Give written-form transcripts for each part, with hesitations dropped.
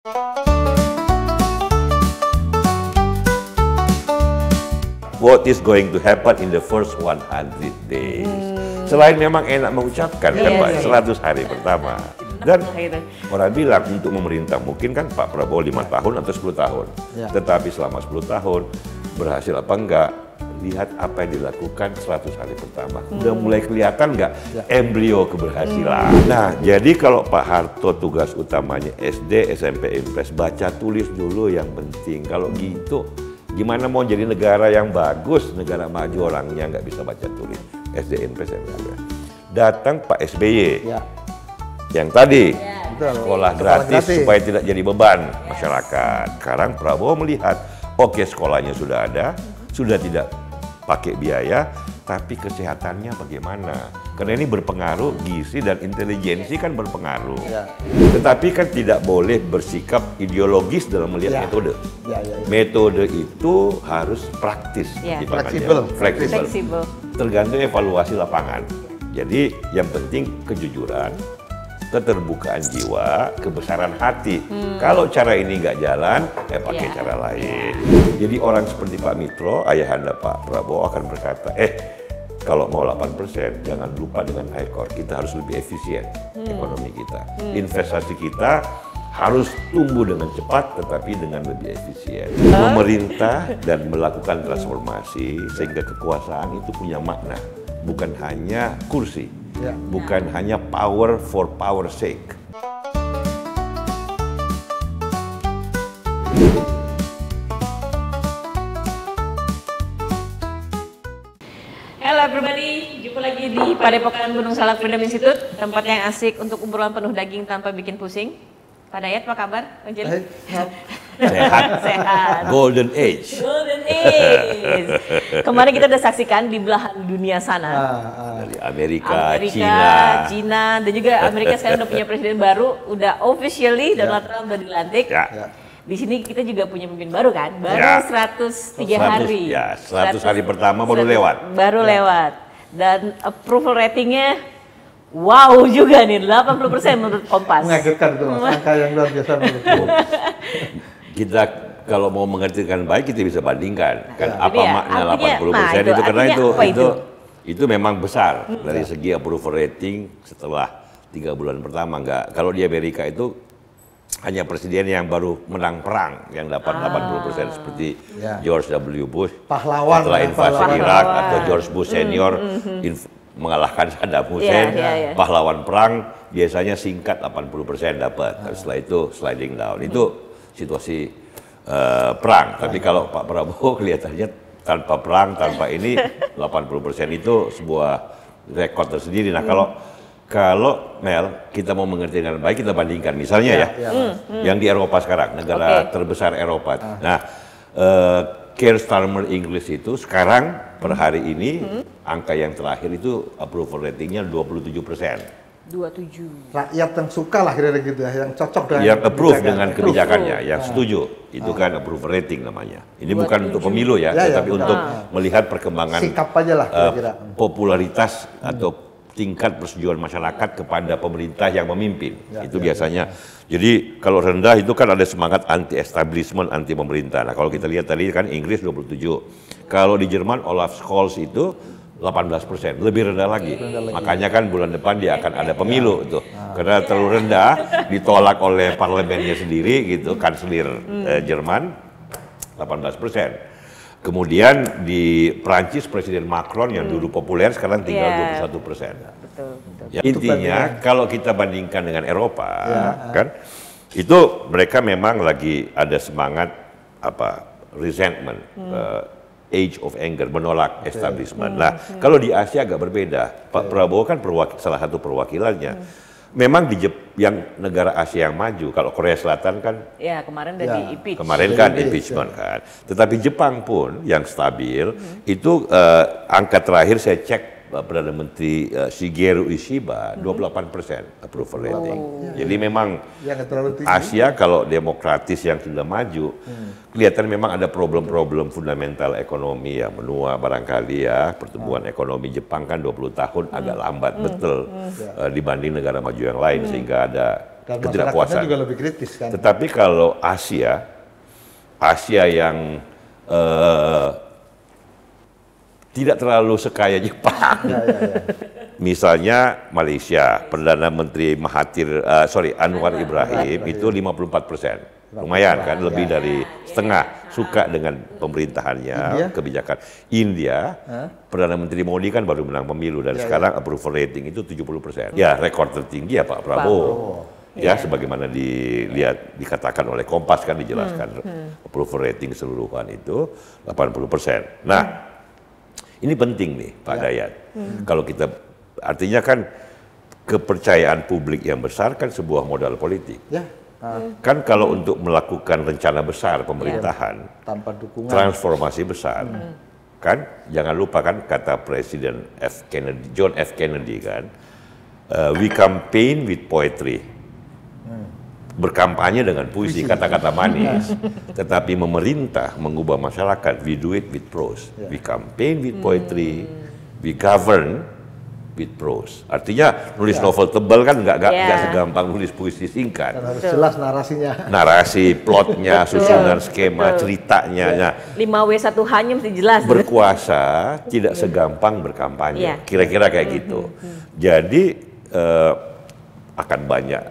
What is going to happen in the first 100 days? Selain memang enak mengucapkan kan Pak, 100 hari pertama. Dan orang bilang untuk memerintah mungkin kan Pak Prabowo 5 tahun atau 10 tahun. Tetapi selama 10 tahun berhasil apa enggak, lihat apa yang dilakukan 100 hari pertama. Udah mulai kelihatan nggak embrio keberhasilan. Nah, jadi kalau Pak Harto tugas utamanya SD, SMP, Impres, baca tulis dulu yang penting. Kalau gitu, gimana mau jadi negara yang bagus, negara maju orangnya nggak bisa baca tulis. SD, Impres, SMP. Datang Pak SBY, yang tadi sekolah gratis supaya tidak jadi beban masyarakat. Sekarang Prabowo melihat, oke sekolahnya sudah ada, sudah tidak pakai biaya, tapi kesehatannya bagaimana? Karena ini berpengaruh, gizi dan intelijensi kan berpengaruh. Tetapi kan tidak boleh bersikap ideologis dalam melihat metode. Metode itu harus praktis, fleksibel. Tergantung evaluasi lapangan. Jadi yang penting kejujuran, keterbukaan jiwa, kebesaran hati. Kalau cara ini nggak jalan, pakai cara lain. Jadi orang seperti Pak Mitro, ayahanda Pak Prabowo akan berkata, kalau mau 8%, jangan lupa dengan high core. Kita harus lebih efisien ekonomi kita. Investasi kita harus tumbuh dengan cepat, tetapi dengan lebih efisien. Memerintah dan melakukan transformasi sehingga kekuasaan itu punya makna. Bukan hanya kursi, bukan hanya power for power sake. Halo everybody, jumpa lagi di Padepokan Gunung Salak Freedom Institute, tempat yang asik untuk obrolan penuh daging tanpa bikin pusing. Pak Dayat, apa kabar? Sehat. Golden Age. Golden Age. Kemarin kita udah saksikan di belahan dunia sana. Dari Amerika, Cina, dan juga Amerika sekarang udah punya presiden baru, udah officially Donald Trump udah dilantik. Di sini kita juga punya pemimpin baru kan, baru 103 hari. 100 hari pertama baru lewat. Dan approval ratingnya wow juga nih, 80% menurut Kompas. Mengagetkan itu Mas, angka yang luar biasa menurut Kita kalau mau mengertikan baik, kita bisa bandingkan kan apa makna 80% itu, karena itu memang besar dari segi approval rating setelah 3 bulan pertama. Kalau di Amerika itu hanya presiden yang baru menang perang yang dapat 80% seperti George W. Bush setelah invasi Irak, atau George Bush senior mengalahkan Saddam Hussein, pahlawan perang biasanya singkat 80% dapat. Setelah itu sliding down. Itu situasi perang. Tapi kalau Pak Prabowo kelihatannya tanpa perang, tanpa ini 80% itu sebuah rekor tersendiri. Nah, kalau Mel, kita mau mengerti dengan baik, kita bandingkan misalnya yang di Eropa sekarang, negara terbesar Eropa. Nah, Keir Starmer Inggris itu sekarang per hari ini angka yang terakhir itu approval ratingnya 27%. 27. Rakyat yang suka lah kira-kira gitu ya, yang cocok dengan yang approve dengan kebijakannya, yang setuju. Itu kan approval rating namanya. Ini 27. Bukan untuk pemilu tetapi untuk melihat perkembangan sikap aja lah kira-kira. Popularitas atau tingkat persetujuan masyarakat kepada pemerintah yang memimpin. Itu biasanya. Jadi kalau rendah itu kan ada semangat anti-establishment, anti-pemerintah. Nah kalau kita lihat tadi kan Inggris 27. Kalau di Jerman Olaf Scholz itu 18%, lebih rendah lagi. Makanya kan bulan depan dia akan ada pemilu itu. Karena terlalu rendah, ditolak oleh parlemennya sendiri gitu, kanselir Jerman 18%. Kemudian di Prancis Presiden Macron yang dulu populer sekarang tinggal 21%. Ya, intinya kalau kita bandingkan dengan Eropa, kan itu mereka memang lagi ada semangat resentment, age of anger, menolak establishment. Nah, kalau di Asia agak berbeda. Pak Prabowo kan salah satu perwakilannya. Memang yang negara Asia yang maju, kalau Korea Selatan kan kemarin udah di-impeach. Kemarin kan impeachment kan. Tetapi Jepang pun yang stabil itu angka terakhir saya cek Perdana Menteri Shigeru Ishiba 28% approval rating. Jadi memang Asia kalau demokratis yang sudah maju kelihatan memang ada problem-problem fundamental ekonomi yang menua barangkali pertumbuhan ekonomi Jepang kan 20 tahun agak lambat betul dibanding negara maju yang lain, sehingga ada ketidakpuasan. Juga lebih kritis kan. Tetapi kalau Asia yang tidak terlalu sekaya Jepang. Misalnya Malaysia, Perdana Menteri Anwar Ibrahim itu 54%. Lumayan kan, lebih dari setengah suka dengan pemerintahannya, kebijakan. India, Perdana Menteri Modi kan baru menang pemilu dan sekarang approval rating itu 70%. Ya, rekor tertinggi ya Pak Prabowo. Ya, sebagaimana dikatakan oleh Kompas kan dijelaskan approval rating keseluruhan itu 80%. Nah, ini penting nih Pak Dayat. Kalau kita artinya kan kepercayaan publik yang besar kan sebuah modal politik. Kan kalau untuk melakukan rencana besar pemerintahan tanpa dukungan transformasi besar, kan jangan lupa kan kata Presiden John F. Kennedy kan, we campaign with poetry. Berkampanye dengan puisi, kata-kata manis. Tetapi memerintah mengubah masyarakat, we do it with prose. We campaign with poetry, we govern with prose. Artinya nulis novel tebal kan nggak segampang nulis puisi singkat. Dan harus jelas narasinya. Narasi, plotnya, susunan skema, ceritanya. Nah, 5W1H-nya mesti jelas. Berkuasa tidak segampang berkampanye. Kira-kira kayak gitu. Jadi akan banyak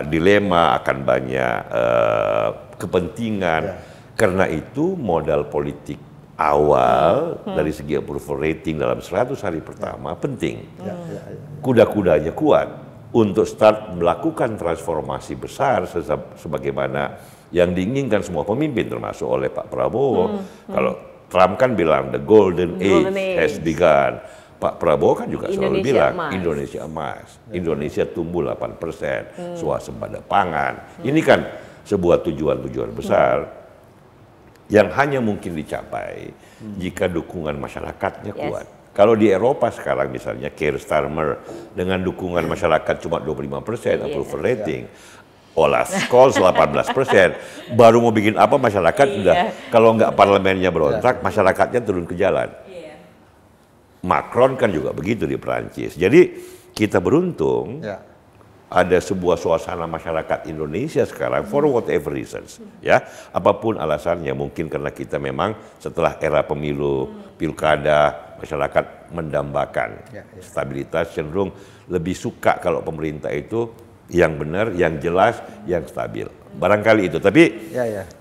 dilema, akan banyak kepentingan. Karena itu modal politik awal dari segi approval rating dalam 100 hari pertama penting. Kuda-kudanya kuat untuk start melakukan transformasi besar sebagaimana yang diinginkan semua pemimpin termasuk oleh Pak Prabowo. Kalau Trump kan bilang the golden age has begun. Pak Prabowo kan juga selalu bilang Indonesia emas, Indonesia tumbuh 8%, swasembada pangan. Ini kan sebuah tujuan-tujuan besar yang hanya mungkin dicapai jika dukungan masyarakatnya kuat. Kalau di Eropa sekarang misalnya Keir Starmer dengan dukungan masyarakat cuma 25% approval rating, Olaf Scholz 18%, baru mau bikin apa masyarakat sudah, kalau nggak parlemennya berontak, masyarakatnya turun ke jalan. Macron kan juga begitu di Perancis. Jadi kita beruntung ada sebuah suasana masyarakat Indonesia sekarang for whatever reasons, ya apapun alasannya, mungkin karena kita memang setelah era pemilu pilkada masyarakat mendambakan stabilitas, cenderung lebih suka kalau pemerintah itu yang benar, yang jelas, yang stabil. Barangkali itu, tapi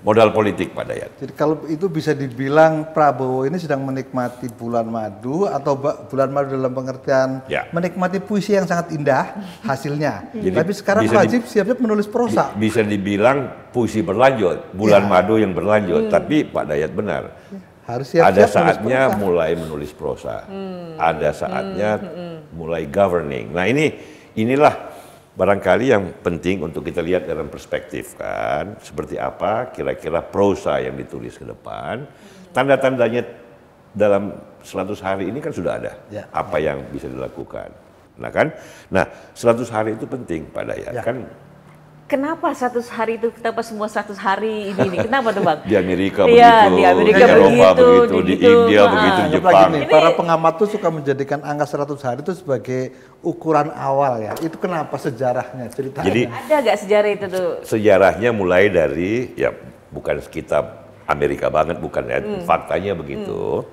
modal politik Pak Dayat. Jadi kalau itu bisa dibilang Prabowo ini sedang menikmati bulan madu atau bulan madu dalam pengertian menikmati puisi yang sangat indah hasilnya. Tapi sekarang wajib siap-siap menulis prosa. Bisa dibilang puisi berlanjut, bulan madu yang berlanjut. Tapi Pak Dayat benar. Harus siap-siap ada saatnya mulai menulis prosa. Ada saatnya mulai governing. Nah inilah barangkali yang penting untuk kita lihat dalam perspektif kan, seperti apa kira-kira prosa yang ditulis ke depan. Tanda-tandanya dalam 100 hari ini kan sudah ada apa yang bisa dilakukan. Nah 100 hari itu penting Pak Dayat kan. Kenapa 100 hari itu, kenapa semua 100 hari ini? Kenapa tuh Bang? Di Amerika begitu, di Amerika di Eropa begitu, di India begitu, di Jepang. Para pengamat tuh suka menjadikan angka 100 hari itu sebagai ukuran awal ya. Itu kenapa sejarahnya, ceritanya? Jadi ada nggak sejarah itu tuh? Sejarahnya mulai dari, ya bukan sekitar Amerika banget, bukan ya, faktanya begitu.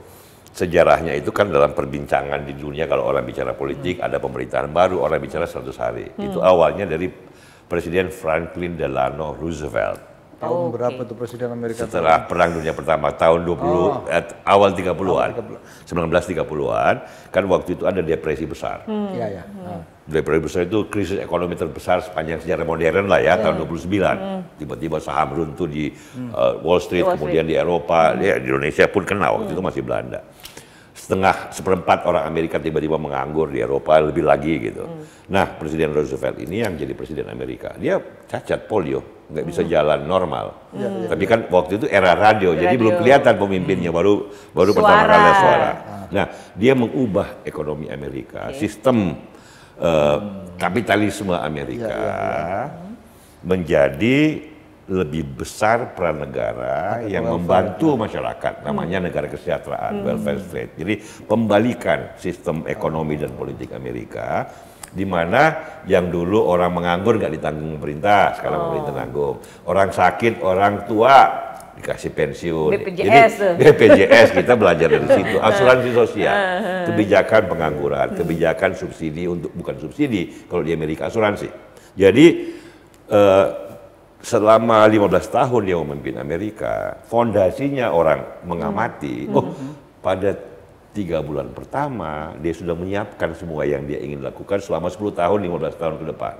Sejarahnya itu kan dalam perbincangan di dunia, kalau orang bicara politik, ada pemerintahan baru, orang bicara 100 hari. Itu awalnya dari Presiden Franklin Delano Roosevelt. Tahun berapa tuh Presiden Amerika? Setelah Perang Dunia Pertama, tahun 20, awal 30-an, 1930-an, kan waktu itu ada depresi besar. Depresi besar itu krisis ekonomi terbesar sepanjang sejarah modern lah ya, tahun 29. Tiba-tiba saham runtuh di Wall Street, kemudian di Eropa, ya, di Indonesia pun kena, waktu itu masih Belanda. Seperempat orang Amerika tiba-tiba menganggur di Eropa, lebih lagi gitu. Nah, Presiden Roosevelt ini yang jadi Presiden Amerika, dia cacat polio, nggak bisa jalan normal. Tapi kan waktu itu era radio, jadi belum kelihatan pemimpinnya, baru pertama kali suara. Nah, dia mengubah ekonomi Amerika, sistem kapitalisme Amerika menjadi lebih besar peran negara yang membantu masyarakat, namanya negara kesejahteraan, welfare state. Jadi pembalikan sistem ekonomi dan politik Amerika Di mana yang dulu orang menganggur nggak ditanggung pemerintah, sekarang pemerintah tanggung. Orang sakit, orang tua dikasih pensiun. BPJS. Jadi BPJS kita belajar dari situ. Asuransi sosial, kebijakan pengangguran, kebijakan subsidi untuk bukan subsidi kalau di Amerika asuransi. Jadi selama 15 tahun dia memimpin Amerika, fondasinya orang mengamati. Pada 3 bulan pertama, dia sudah menyiapkan semua yang dia ingin lakukan selama 10 tahun, 15 tahun ke depan.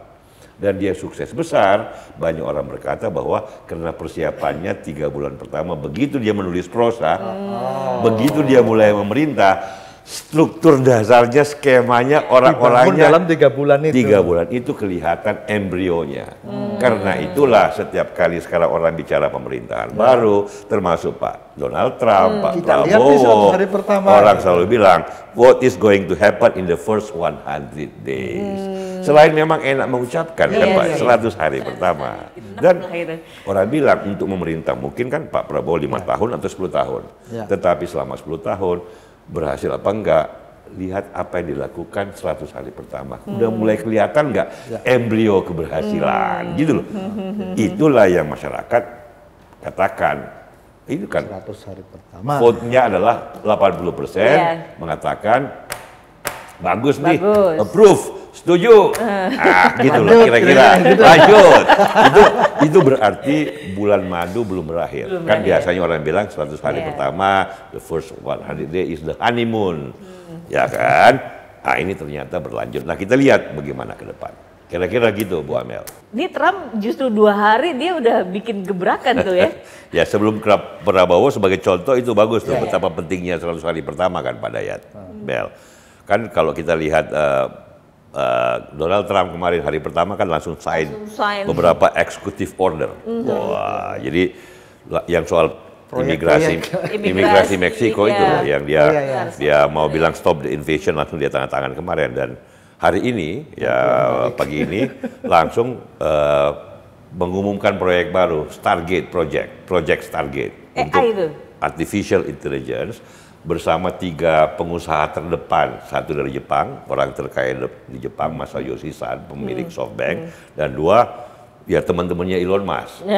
Dan dia sukses besar, banyak orang berkata bahwa karena persiapannya 3 bulan pertama, begitu dia menulis prosa, begitu dia mulai memerintah, struktur dasarnya, skemanya, orang-orangnya dalam 3 bulan itu. 3 bulan itu kelihatan embrionya. Karena itulah setiap kali sekarang orang bicara pemerintahan baru, termasuk Pak Donald Trump, Pak Prabowo, hari pertama, orang selalu bilang, what is going to happen in the first 100 days. Selain memang enak mengucapkan kan Pak, 100 hari pertama. Dan orang bilang untuk memerintah mungkin kan Pak Prabowo 5 tahun atau 10 tahun. Tetapi selama 10 tahun, berhasil apa enggak, lihat apa yang dilakukan 100 hari pertama. Udah mulai kelihatan enggak embrio keberhasilan, gitu loh. Itulah yang masyarakat katakan. Itu kan 100 hari pertama. vote-nya adalah 80% mengatakan bagus nih, approve, setuju. Gitu loh kira-kira. Lanjut. Itu berarti bulan madu belum berakhir. Kan biasanya orang bilang 100 hari pertama, the first 100 day is the honeymoon. Ya kan? Nah ini ternyata berlanjut. Nah kita lihat bagaimana ke depan. Kira-kira gitu Bu Amel. Ini Trump justru 2 hari dia udah bikin gebrakan tuh ya. Ya sebelum Prabowo sebagai contoh itu bagus tuh. Betapa pentingnya 100 hari pertama kan Pak Dayat. Bel. Kan kalau kita lihat Donald Trump kemarin hari pertama kan langsung sign beberapa executive order. Wah, jadi yang soal imigrasi Meksiko itu yang dia mau bilang stop the invasion langsung dia tanda tangan kemarin. Dan hari ini ya pagi ini langsung mengumumkan proyek baru, Stargate project Stargate untuk artificial intelligence bersama 3 pengusaha terdepan, satu dari Jepang, orang terkaya di Jepang, Masayoshi Son, pemilik SoftBank, dan 2 ya teman-temannya Elon Musk,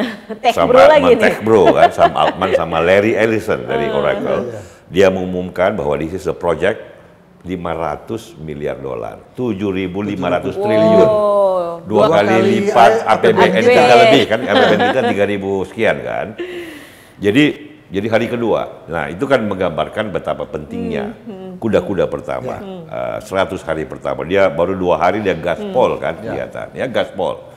sama Tech Bro kan, Sam Altman sama Larry Ellison dari Oracle. Dia mengumumkan bahwa this is a project $500 miliar, 7.500 triliun, 2 kali lipat APBN kita lebih kan, APBN kita 3.000 sekian kan. Jadi hari kedua, nah itu kan menggambarkan betapa pentingnya kuda-kuda pertama, 100 hari pertama. Dia baru 2 hari dia gaspol kan kelihatan, ya gaspol.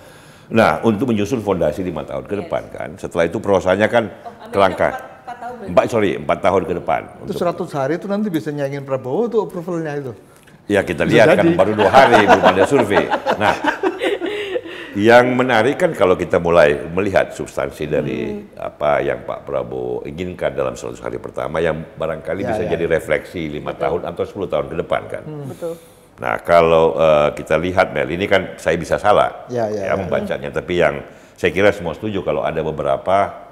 Nah untuk menyusun fondasi 5 tahun ke depan kan, setelah itu prosesnya kan kelangkah. 4 tahun ke depan. Itu 100 hari itu nanti bisa nyaingin Prabowo untuk approvalnya itu? Ya kita lihat kan baru 2 hari belum ada survei. Nah yang menarik kan kalau kita mulai melihat substansi dari apa yang Pak Prabowo inginkan dalam 100 hari pertama yang barangkali bisa jadi refleksi 5 tahun atau 10 tahun ke depan kan. Nah kalau kita lihat Mel, ini kan saya bisa salah membacanya, tapi yang saya kira semua setuju kalau ada beberapa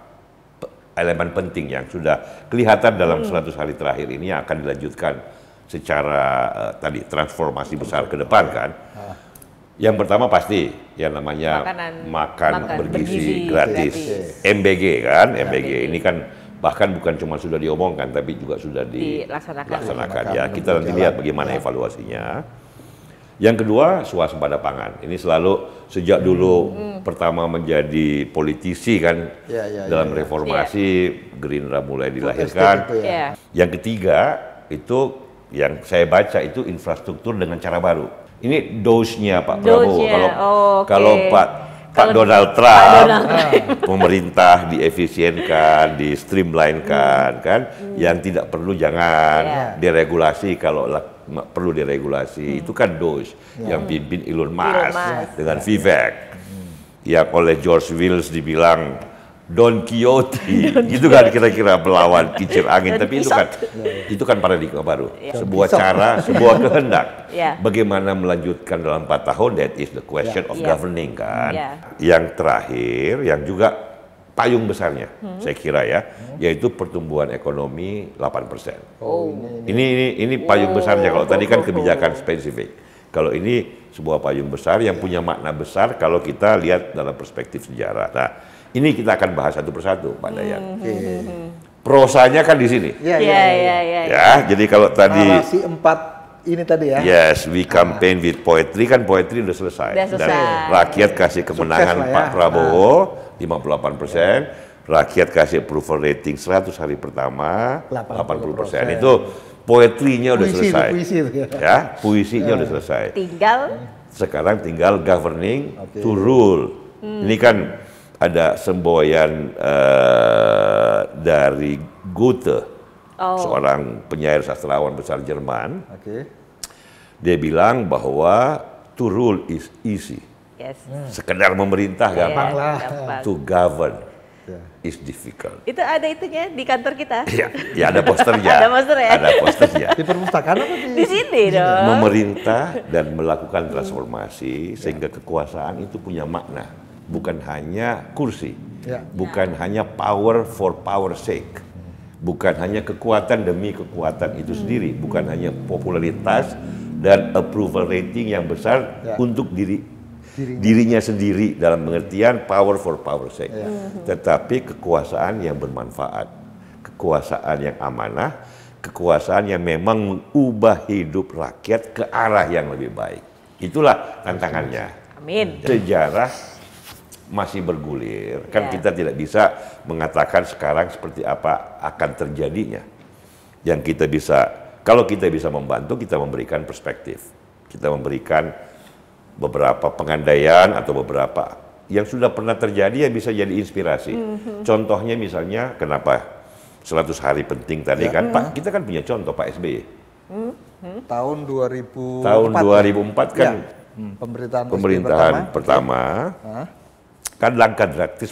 elemen penting yang sudah kelihatan dalam 100 hari terakhir ini yang akan dilanjutkan secara tadi transformasi besar ke depan kan. Yang pertama pasti yang namanya makan bergizi gratis, MBG kan, MBG ini kan bahkan bukan cuma sudah diomongkan tapi juga sudah dilaksanakan ya. Kita nanti lihat bagaimana evaluasinya. Yang kedua swasembada pangan. Ini selalu sejak dulu pertama menjadi politisi kan dalam reformasi Gerindra mulai dilahirkan. Yang ketiga itu yang saya baca itu infrastruktur dengan cara baru. Ini dose-nya Pak Prabowo. Kalau Pak Donald Trump, pemerintah diefisienkan, di streamline-kan, kan, yang tidak perlu jangan diregulasi kalau perlu diregulasi. Itu kan dose yang pimpin Elon Musk dengan Vivek, yang oleh George Wills dibilang Don Quixote, gitu kan kira-kira melawan kincir angin. Tapi itu kan paradigma baru, sebuah cara, sebuah kehendak. Bagaimana melanjutkan dalam 4 tahun, that is the question of governing kan. Yang terakhir, yang juga payung besarnya, saya kira ya, yaitu pertumbuhan ekonomi 8%. Ini payung besarnya. Kalau tadi kan kebijakan spesifik. Kalau ini sebuah payung besar yang punya makna besar kalau kita lihat dalam perspektif sejarah. Nah, ini kita akan bahas satu persatu, Pak Dayan. Prosanya kan di sini. Ya, jadi kalau tadi narasi 4 ini tadi ya. Yes, we campaign with poetry, kan poetry udah selesai. Dan rakyat kasih kemenangan Pak Prabowo 58%, rakyat kasih approval rating 100 hari pertama 80%. Itu poetrinya udah selesai. Ya, puisinya udah selesai. Sekarang tinggal governing to rule. Ini kan ada semboyan dari Goethe, seorang penyair sastrawan besar Jerman. Dia bilang bahwa to rule is easy. Sekedar memerintah gampang. To govern is difficult. Itu ada itunya di kantor kita. Ya ada posternya. Ada posternya. Di perpustakaan apa di sini dong. Memerintah dan melakukan transformasi sehingga kekuasaan itu punya makna, bukan hanya kursi, bukan hanya power for power sake, bukan hanya kekuatan demi kekuatan itu sendiri, bukan hanya popularitas dan approval rating yang besar untuk dirinya sendiri dalam pengertian power for power sake, tetapi kekuasaan yang bermanfaat, kekuasaan yang amanah, kekuasaan yang memang mengubah hidup rakyat ke arah yang lebih baik. Itulah tantangannya. Amin. Sejarah masih bergulir, kan kita tidak bisa mengatakan sekarang seperti apa akan terjadinya. Yang kita bisa, kalau kita bisa membantu, kita memberikan perspektif, kita memberikan beberapa pengandaian atau beberapa yang sudah pernah terjadi yang bisa jadi inspirasi. Contohnya misalnya kenapa 100 hari penting tadi kan Pak, kita kan punya contoh Pak SBY. Tahun 2004. Tahun 2004 kan pemerintahan pertama. Kan langkah drastis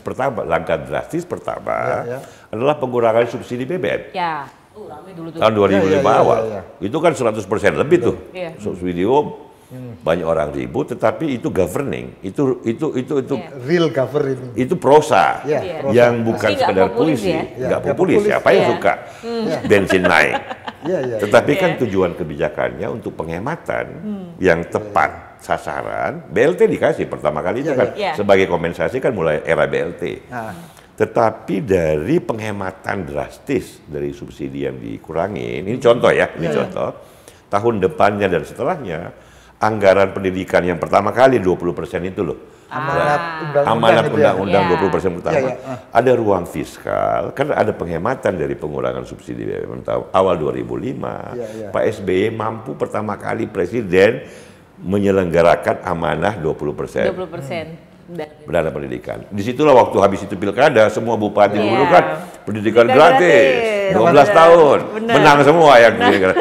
pertama adalah pengurangan subsidi BBM. Tahun 2005 awal. Itu kan 100% lebih tuh. Subsidi banyak orang ribut, tetapi itu governing, itu real governing, itu prosa yang bukan sekedar puisi, nggak populis, siapa yang suka bensin naik, tetapi kan tujuan kebijakannya untuk penghematan yang tepat sasaran. BLT dikasih pertama kali itu kan sebagai kompensasi kan mulai era BLT, tetapi dari penghematan drastis dari subsidi yang dikurangi, ini contoh ya, ini contoh tahun depannya dan setelahnya. Anggaran pendidikan yang pertama kali 20% itu loh. Amanat undang-undang 20% pertama. Ada ruang fiskal, kan ada penghematan dari pengurangan subsidi BBM awal 2005. Pak SBY mampu pertama kali presiden menyelenggarakan amanah 20%. Dana pendidikan. Disitulah waktu habis itu pilkada, semua bupati dulu kan pendidikan gratis. 12 tahun. Menang semua yang pendidikan.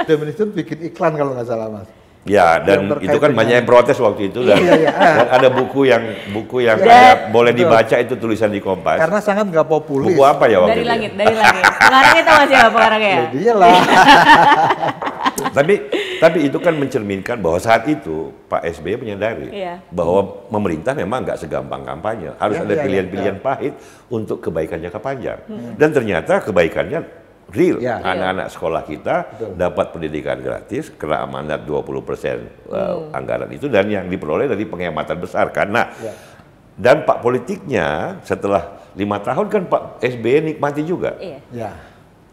Minister bikin iklan kalau nggak salah Mas. Ya, dan itu kan banyak yang protes waktu itu dan ada buku yang boleh dibaca itu tulisan di Kompas. Karena sangat nggak populis. Buku apa ya waktu itu? Dari langit. Pengarangnya tahu siapa pengarangnya? Dialah. Tapi itu kan mencerminkan bahwa saat itu Pak SBY menyadari bahwa pemerintah memang nggak segampang kampanye. Harus ada pilihan-pilihan pahit untuk kebaikan jangka panjang. Dan ternyata kebaikannya real. Anak-anak sekolah kita dapat pendidikan gratis, kena amanat 20% anggaran itu, dan yang diperoleh dari penghematan besar karena dampak politiknya setelah 5 tahun kan Pak SBY nikmati juga.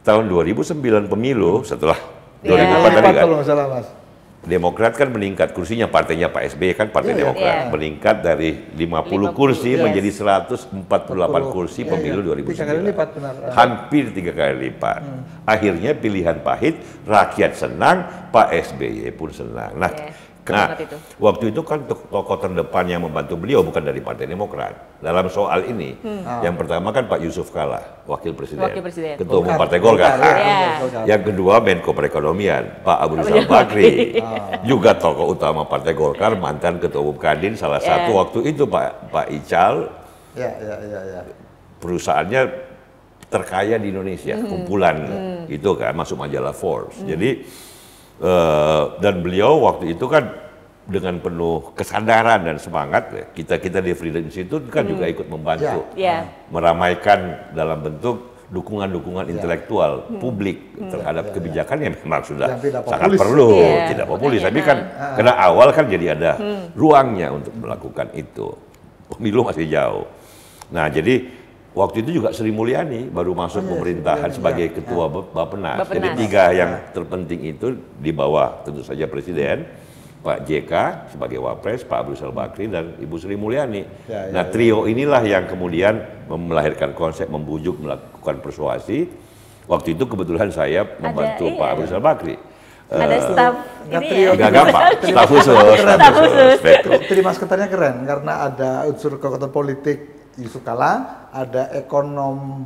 Tahun 2009 pemilu setelah 2004 tadi kan. Kalau nggak salah Mas. Demokrat kan meningkat kursinya, partainya Pak SBY kan partai Demokrat meningkat dari 50 kursi menjadi 148 kursi pemilu 2009. Hampir 3 kali lipat. Akhirnya pilihan pahit, rakyat senang, Pak SBY pun senang. Nah, waktu itu kan tokoh terdepan yang membantu beliau bukan dari Partai Demokrat. Dalam soal ini, yang pertama kan Pak Yusuf Kalla, Wakil Presiden. Ketua Umum Partai Golkar. Yang kedua Menko Perekonomian, Pak Abu Rizal Bakri. Juga tokoh utama Partai Golkar, mantan Ketua Umum Kadin, salah satu waktu itu Pak Ical. Perusahaannya terkaya di Indonesia, kumpulan itu kan masuk majalah Forbes. Jadi dan beliau waktu itu kan dengan penuh kesadaran dan semangat, kita di Freedom Institute kan juga ikut membantu meramaikan dalam bentuk dukungan-dukungan intelektual publik terhadap kebijakan yang memang sudah sangat perlu, tidak populis. Tapi kan karena awal kan jadi ada ruangnya untuk melakukan itu. Pemilu masih jauh. Nah, jadi waktu itu juga Sri Mulyani baru masuk pemerintahan sebagai ketua Bappenas. Jadi 3 yang terpenting itu di bawah tentu saja Presiden, Pak JK sebagai Wapres, Pak Abu Rizal Bakri dan Ibu Sri Mulyani. Nah, trio inilah yang kemudian melahirkan konsep membujuk, melakukan persuasi. Waktu itu kebetulan saya membantu Pak Abu Rizal Bakri. Ada staf ini ya? Gak gampang, staf khusus. Terima sekitarnya keren karena ada unsur kekuatan politik Yusuf Kala, ada ekonom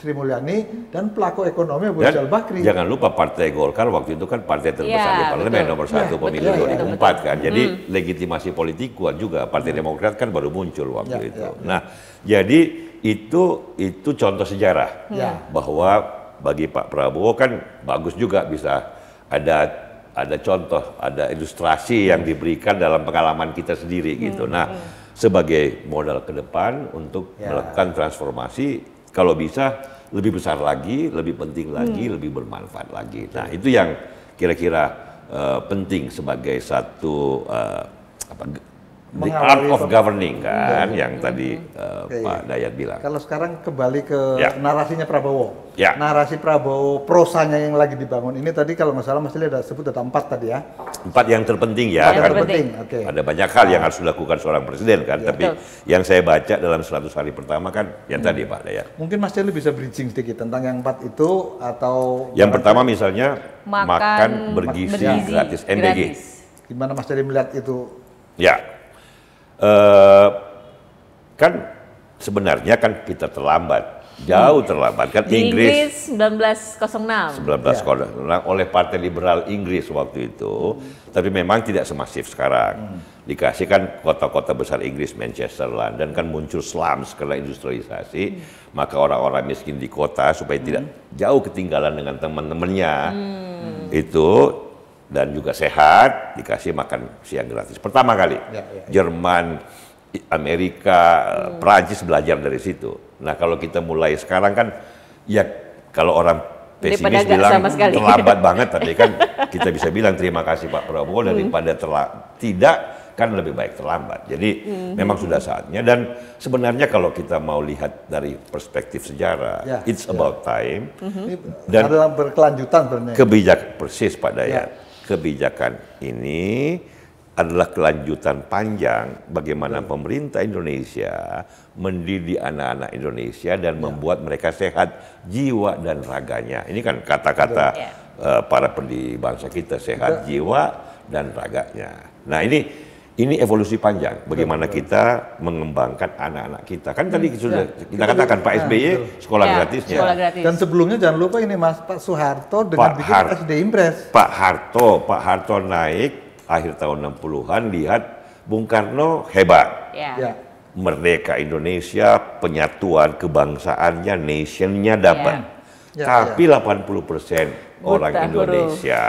Sri Mulyani dan pelaku ekonomi Abu Rizal Bakri. Jangan lupa Partai Golkar waktu itu kan partai terbesar di parlemen nomor 1 pemilu 2004 kan. Jadi legitimasi politik kuat juga. Partai Demokrat kan baru muncul waktu itu. Nah, jadi itu contoh sejarah bahwa bagi Pak Prabowo kan bagus juga bisa ada contoh, ada ilustrasi yang diberikan dalam pengalaman kita sendiri gitu. Nah, sebagai modal ke depan untuk melakukan transformasi, kalau bisa lebih besar lagi, lebih penting lagi, lebih bermanfaat lagi. Nah, itu yang kira-kira penting sebagai satu the art of governing kan, yang tadi Pak Dayat bilang. Kalau sekarang kembali ke narasinya Prabowo. Narasi Prabowo, prosanya yang lagi dibangun ini tadi kalau nggak salah Mas Lili ada sebut ada 4 tadi ya. 4 yang terpenting ya. Yang terpenting. Ada banyak hal yang harus dilakukan seorang presiden kan, tapi yang saya baca dalam 100 hari pertama kan yang tadi Pak Dayat. Mungkin Mas Lili bisa bridging sedikit tentang yang 4 itu atau yang pertama misalnya makan bergizi gratis, MBG. Gimana Mas Lili melihat itu? Ya. Kan sebenarnya kan kita terlambat, jauh terlambat kan. Inggris 1906 oleh Partai Liberal Inggris waktu itu, tapi memang tidak semasif sekarang. Dikasih kan kota-kota besar Inggris, Manchester, London kan muncul slums karena industrialisasi, maka orang-orang miskin di kota supaya tidak jauh ketinggalan dengan teman-temannya itu. Dan juga sehat, dikasih makan siang gratis. Pertama kali, Jerman, Amerika, Prancis belajar dari situ. Nah, kalau kita mulai sekarang kan, ya kalau orang pesimis bilang terlambat banget, tapi kan kita bisa bilang terima kasih Pak Prabowo daripada tidak, kan lebih baik terlambat. Jadi memang sudah saatnya. Dan sebenarnya kalau kita mau lihat dari perspektif sejarah, it's about time. Dan adalah berkelanjutan sebenarnya. Persis Pak Dayat. Kebijakan ini adalah kelanjutan panjang bagaimana pemerintah Indonesia mendidik anak-anak Indonesia dan membuat mereka sehat jiwa dan raganya. Ini kan kata-kata para pendiri bangsa kita, sehat jiwa dan raganya. Nah, ini evolusi panjang bagaimana kita mengembangkan anak-anak kita. Kan tadi sudah kita katakan Pak SBY sekolah gratisnya. Dan sebelumnya jangan lupa ini Mas Pak Soeharto dengan bikin SD Impres. Pak Harto naik akhir tahun 60-an, lihat Bung Karno hebat. Merdeka Indonesia, penyatuan kebangsaannya, nationnya dapat. Tapi 80% orang Indonesia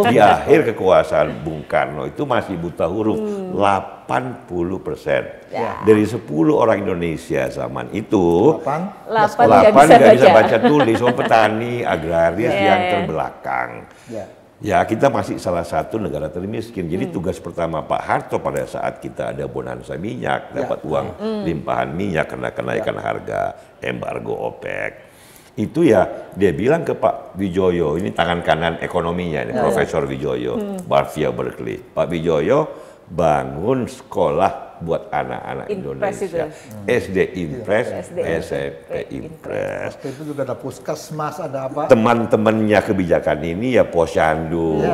di akhir kekuasaan Bung Karno itu masih buta huruf. 80%. Dari 10 orang Indonesia zaman itu 8 nggak bisa baca tulis. Petani, agraris yang terbelakang. Ya, kita masih salah satu negara termiskin. Jadi tugas pertama Pak Harto pada saat kita ada bonanza minyak, dapat uang limpahan minyak karena kenaikan harga, embargo OPEC. Itu ya dia bilang ke Pak Wijoyo, ini tangan kanan ekonominya, ini Profesor Wijoyo, Barvia Berkeley. Pak Wijoyo bangun sekolah buat anak-anak Indonesia. SD Impres, SMP Impres. Itu juga ada puskesmas, ada apa? Teman-temannya kebijakan ini ya posyandu,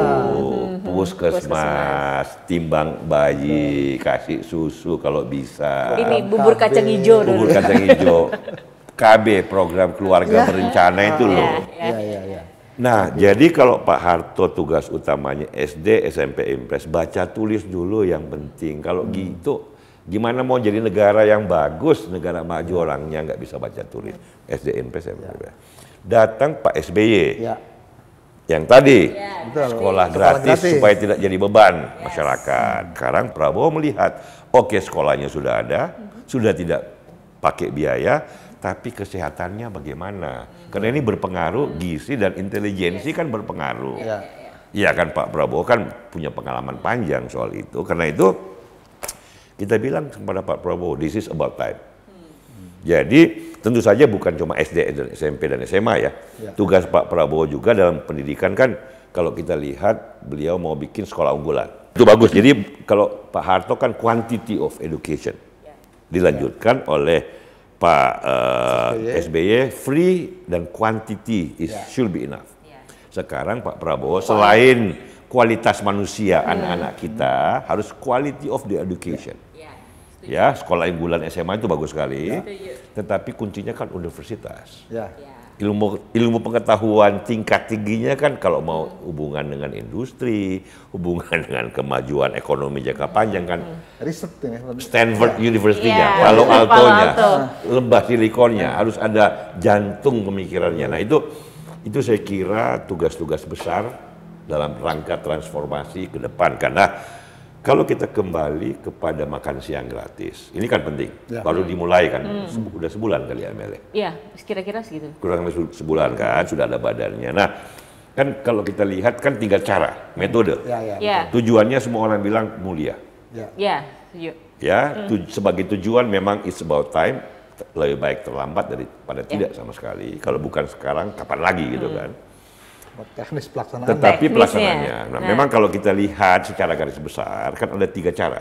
puskesmas, timbang bayi, kasih susu kalau bisa. Ini bubur kacang hijau dulu. Bubur kacang hijau. KB, program keluarga berencana itu loh. Nah, jadi kalau Pak Harto tugas utamanya SD, SMP, Impres, baca tulis dulu yang penting. Kalau gitu, gimana mau jadi negara yang bagus, negara maju orangnya nggak bisa baca tulis. SD, Impres, SMP. Datang Pak SBY, yang tadi sekolah gratis supaya tidak jadi beban masyarakat. Sekarang Prabowo melihat, oke sekolahnya sudah ada, sudah tidak pakai biaya, tapi kesehatannya bagaimana? Karena ini berpengaruh, gizi dan intelijensi kan berpengaruh. Iya kan, Pak Prabowo kan punya pengalaman panjang soal itu. Karena itu kita bilang kepada Pak Prabowo, this is about time. Jadi tentu saja bukan cuma SD dan SMP dan SMA ya. Tugas Pak Prabowo juga dalam pendidikan kan, kalau kita lihat beliau mau bikin sekolah unggulan. Itu bagus. Jadi kalau Pak Harto kan quantity of education. Dilanjutkan oleh Pak SBY, free dan quantity should be enough. Sekarang Pak Prabowo selain kualitas manusia anak-anak kita, harus quality of the education. Ya, sekolah unggulan SMA itu bagus sekali, tetapi kuncinya kan universitas. Ilmu pengetahuan tingkat tingginya kan kalau mau hubungan dengan industri, hubungan dengan kemajuan ekonomi jangka panjang kan, Stanford University-nya, Palo Alto-nya, lembah silikonnya, harus ada jantung pemikirannya. Nah itu saya kira tugas-tugas besar dalam rangka transformasi ke depan. Karena kalau kita kembali kepada makan siang gratis, ini kan penting. Baru dimulai kan, udah sebulan kali ya Mele? Iya, kira-kira segitu. Kurang lebih sebulan kan, sudah ada badannya. Nah, kan kalau kita lihat kan 3 cara, metode. Tujuannya semua orang bilang mulia. Sebagai tujuan memang it's about time, lebih baik terlambat daripada tidak sama sekali. Kalau bukan sekarang, kapan lagi gitu kan? Teknis pelaksanaan. Tetapi pelaksanaannya. Nah, memang kalau kita lihat secara garis besar kan ada 3 cara.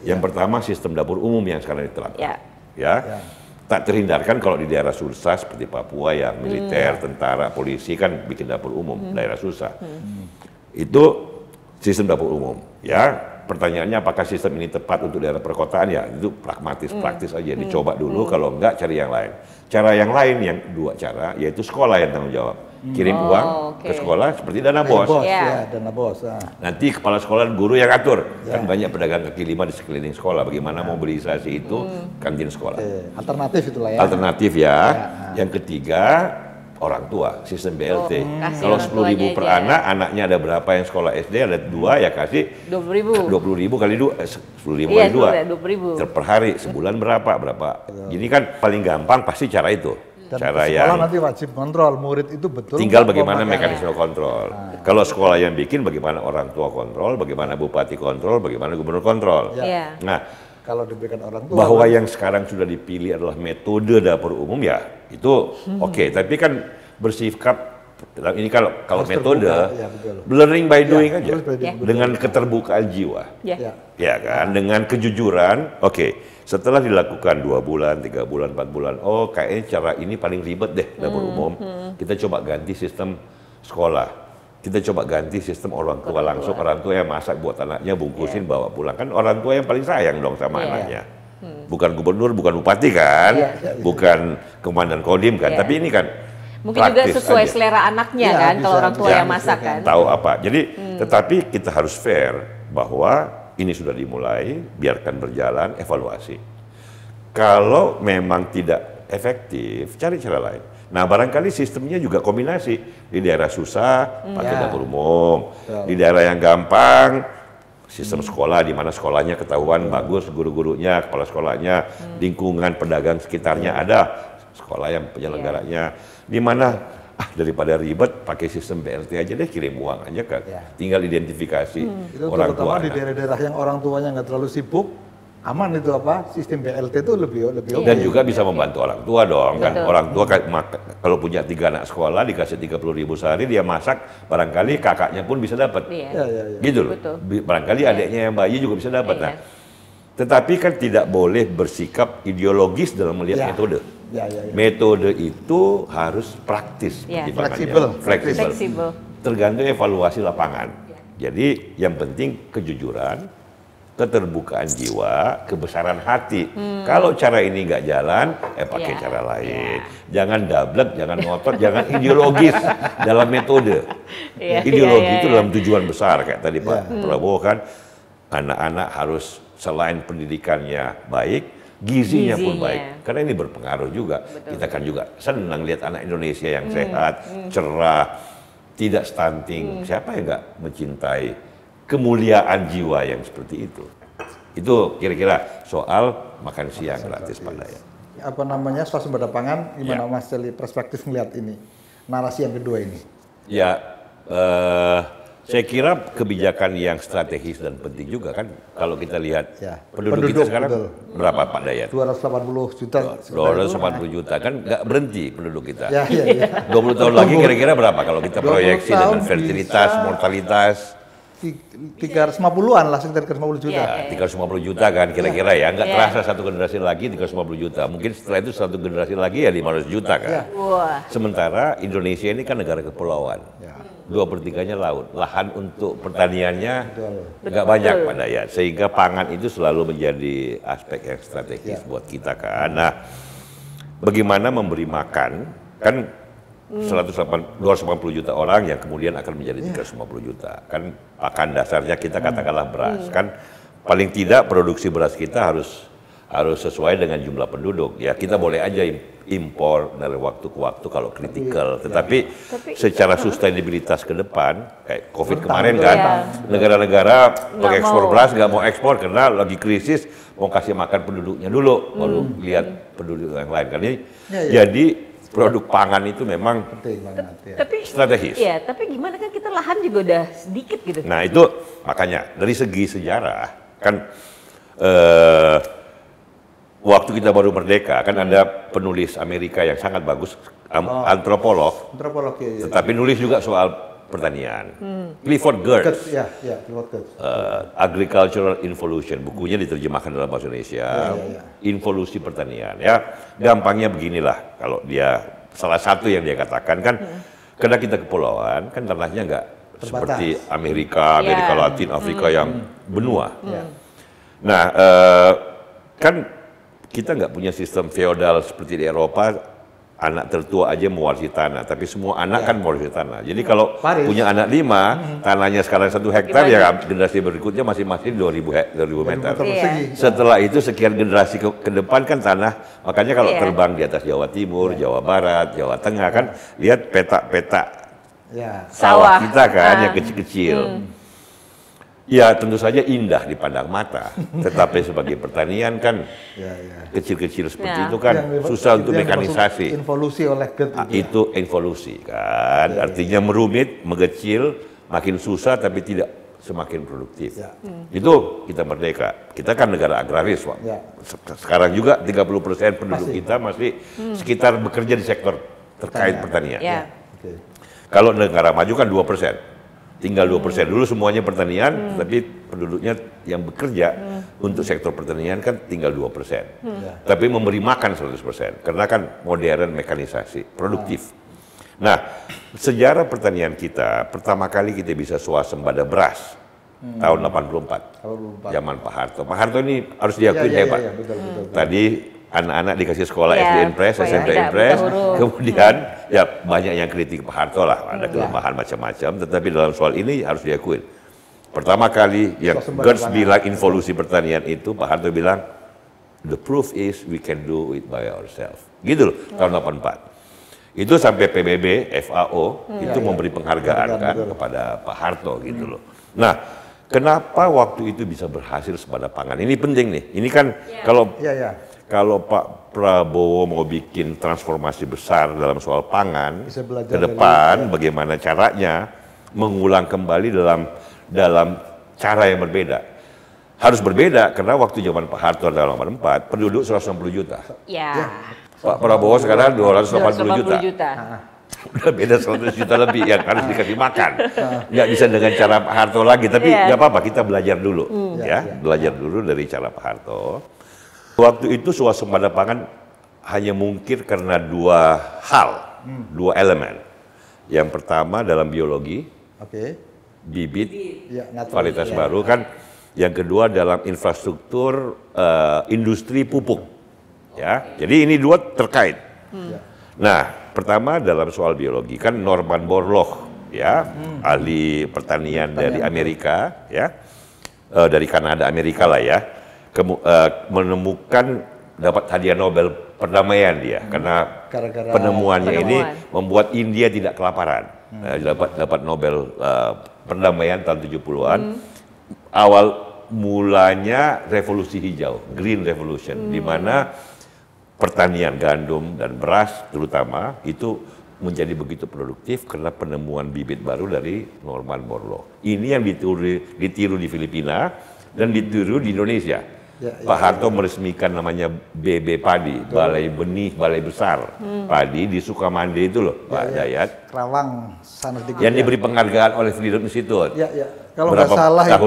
Yang pertama sistem dapur umum yang sekarang diterapkan. Tak terhindarkan kalau di daerah susah seperti Papua yang militer, tentara, polisi kan bikin dapur umum, daerah susah. Itu sistem dapur umum. Ya, pertanyaannya apakah sistem ini tepat untuk daerah perkotaan? Ya, itu pragmatis, praktis aja. Dicoba dulu, kalau enggak cari yang lain. Cara yang lain, yang 2 cara, yaitu sekolah yang tanggung jawab. Kirim uang ke sekolah seperti dana bos. Dana bos. Nanti kepala sekolah dan guru yang atur. Kan banyak pedagang kaki lima di sekeliling sekolah. Bagaimana mobilisasi itu kantin sekolah. Alternatif itulah ya. Alternatif ya. Yang ketiga, orang tua, sistem BLT. Kalau 10.000 per anak, anaknya ada berapa yang sekolah SD, ada 2 ya kasih 20.000 kali 2, 10.000 kali 2 per hari, sebulan berapa. Ini kan paling gampang pasti cara itu. Dan cara sekolah nanti wajib kontrol murid itu betul. Tinggal bagaimana mekanisme kontrol. Kalau sekolah yang bikin, bagaimana orang tua kontrol, bagaimana bupati kontrol, bagaimana gubernur kontrol. Nah, kalau diberikan orang tua, bahwa yang sekarang sudah dipilih adalah metode dapur umum ya itu oke. Tapi kan bersikap ini kalau metode learning by doing aja dengan keterbukaan jiwa, ya kan, dengan kejujuran. Setelah dilakukan 2 bulan, 3 bulan, 4 bulan, kayaknya cara ini paling ribet deh dapur umum. Kita coba ganti sistem sekolah. Kita coba ganti sistem orang tua langsung. Orang tua yang masak buat anaknya, bungkusin, bawa pulang. Kan orang tua yang paling sayang dong sama anaknya. Bukan gubernur, bukan bupati kan, bukan komandan kodim kan. Tapi ini kan mungkin juga sesuai selera anaknya kan, kalau orang tua yang masak kan. Tahu apa. Jadi, tetapi kita harus fair bahwa ini sudah dimulai, biarkan berjalan, evaluasi. Kalau memang tidak efektif, cari cara lain. Nah, barangkali sistemnya juga kombinasi. Di daerah susah, pakai dapur umum. Di daerah yang gampang, sistem sekolah, di mana sekolahnya ketahuan bagus, guru-gurunya, kepala sekolahnya, lingkungan pedagang sekitarnya ada, sekolah yang penyelenggaranya. Di mana daripada ribet pakai sistem BLT aja deh, kirim uang aja kan, tinggal identifikasi orang tua. Di daerah-daerah yang orang tuanya nggak terlalu sibuk, aman itu sistem BLT itu lebih dan juga bisa membantu orang tua dong. Kan orang tua kalau punya 3 anak sekolah dikasih 30.000 sehari, dia masak, barangkali kakaknya pun bisa dapat, gitu loh. Barangkali adiknya yang bayi juga bisa dapat. Nah, tetapi kan tidak boleh bersikap ideologis dalam melihat metode. Metode itu harus praktis, fleksibel, tergantung evaluasi lapangan. Jadi yang penting kejujuran, keterbukaan jiwa, kebesaran hati. Kalau cara ini nggak jalan, pakai cara lain. Jangan dablek, jangan ngotot, jangan ideologis dalam metode. Ideologi itu dalam tujuan besar kayak tadi Pak Prabowo kan, anak-anak harus selain pendidikannya baik, gizinya pun baik, karena ini berpengaruh juga. Kita kan juga senang lihat anak Indonesia yang sehat, cerah, tidak stunting. Siapa yang nggak mencintai kemuliaan jiwa yang seperti itu? Itu kira-kira soal makan siang gratis Pak Dayat. swasembada pangan, gimana Mas Celi perspektif melihat ini, narasi yang kedua ini? Ya, saya kira kebijakan yang strategis dan penting juga kan kalau kita lihat penduduk kita sekarang berapa Pak Dayat? 280 juta. 280 juta kan nggak berhenti penduduk kita. 20 tahun lagi kira-kira berapa kalau kita proyeksi dengan fertilitas, mortalitas? 350-an lah, sekitar 350 juta. Ya, 350 juta kan kira-kira ya. Nggak terasa satu generasi lagi 350 juta. Mungkin setelah itu satu generasi lagi ya 500 juta kan. Sementara Indonesia ini kan negara kepulauan. 2/3-nya laut. Lahan untuk pertaniannya nggak banyak Pak Dayat. Sehingga pangan itu selalu menjadi aspek yang strategis buat kita kan. Nah, bagaimana memberi makan, kan 280 juta orang yang kemudian akan menjadi 350 juta. Kan pakan dasarnya kita katakanlah beras. Kan paling tidak produksi beras kita harus sesuai dengan jumlah penduduk. Ya kita boleh aja impor dari waktu ke waktu kalau kritikal. Tetapi secara sustainabilitas ke depan, kayak COVID kemarin kan, negara-negara pengekspor beras nggak mau ekspor karena lagi krisis, mau kasih makan penduduknya dulu, baru lihat penduduk yang lain. Kan ini jadi produk pangan itu memang penting banget, tapi strategis. Iya, tapi gimana kan kita lahan juga udah sedikit gitu. Nah itu makanya dari segi sejarah kan waktu kita baru merdeka kan ada penulis Amerika yang sangat bagus, antropolog, tetapi nulis juga soal pertanian. Clifford Geertz, Agricultural Involution, bukunya diterjemahkan dalam bahasa Indonesia, Involusi Pertanian. Ya, gampangnya beginilah, kalau dia salah satu yang dia katakan kan, karena kita kepulauan, kan tanahnya nggak seperti Amerika Latin, Afrika yang benua. Nah, kan kita nggak punya sistem feodal seperti di Eropa. Anak tertua aja mewarisi tanah, tapi semua anak kan mewarisi tanah. Jadi kalau punya anak 5, tanahnya sekarang 1 hektar, ya generasi berikutnya masing-masing 2.000 meter. Setelah itu sekian generasi ke depan kan tanah, makanya kalau terbang di atas Jawa Timur, Jawa Barat, Jawa Tengah kan, lihat peta-peta sawah kita kan yang kecil-kecil. Ya tentu saja indah dipandang mata, tetapi sebagai pertanian kan kecil-kecil seperti itu kan susah untuk mekanisasi. Involusi oleh itu involusi kan, artinya merumit, mengecil, makin susah tapi tidak semakin produktif. Itu kita merdeka. Kita kan negara agraris, Pak. Sekarang juga 30% penduduk kita masih sekitar bekerja di sektor terkait pertanian. Kalau negara maju kan 2%. Tinggal 2%. Dulu semuanya pertanian, tapi penduduknya yang bekerja untuk sektor pertanian kan tinggal 2%. Tapi memberi makan 100%, karena kan modern, mekanisasi, produktif. Nah, sejarah pertanian kita, pertama kali kita bisa swasembada beras, tahun 84, zaman Pak Harto. Pak Harto ini harus diakui hebat. Tadi anak-anak dikasih sekolah SD Impres, SMP Impres, kemudian ya banyak yang kritik Pak Harto lah, ada kelemahan macam-macam, tetapi dalam soal ini harus diakui. Pertama kali yang Geertz bilang involusi pertanian itu, Pak Harto bilang, the proof is we can do it by ourselves. Gitu loh, tahun 84. Itu sampai PBB, FAO, itu memberi penghargaan kan kepada Pak Harto gitu loh. Nah, kenapa waktu itu bisa berhasil swasembada pangan? Ini penting nih, ini kan kalau Pak Prabowo mau bikin transformasi besar dalam soal pangan ke depan, bagaimana caranya mengulang kembali dalam cara yang berbeda. Harus berbeda karena waktu zaman Pak Harto dalam 84 penduduk 160 juta. Pak Prabowo sekarang 280 juta. Udah beda 100 juta lebih yang harus dikasih makan. Nggak bisa dengan cara Pak Harto lagi, tapi nggak apa-apa, kita belajar dulu. Belajar dulu dari cara Pak Harto. Waktu itu swasembada pangan hanya mungkin karena 2 hal, 2 elemen. Yang pertama dalam biologi, bibit, varietas baru kan. Yang kedua dalam infrastruktur industri pupuk. Ya, jadi ini 2 terkait. Nah, pertama dalam soal biologi kan Norman Borlaug, ya, ahli pertanian dari Amerika, ya, dari Kanada Amerika lah ya. Menemukan dapat hadiah Nobel perdamaian dia karena penemuannya ini membuat India tidak kelaparan. Dapat Nobel perdamaian tahun 70-an. Awal mulanya revolusi hijau, Green Revolution, di mana pertanian gandum dan beras terutama itu menjadi begitu produktif karena penemuan bibit baru dari Norman Borlaug. Ini yang ditiru di Filipina dan ditiru di Indonesia. Pak Harto meresmikan namanya BB Padi, Balai Benih, Balai Besar Padi di Sukamandi itu loh, Pak Dayat. Kerawang sana sedikit. Yang diberi penghargaan oleh Freedom Institute. Kalau nggak salah itu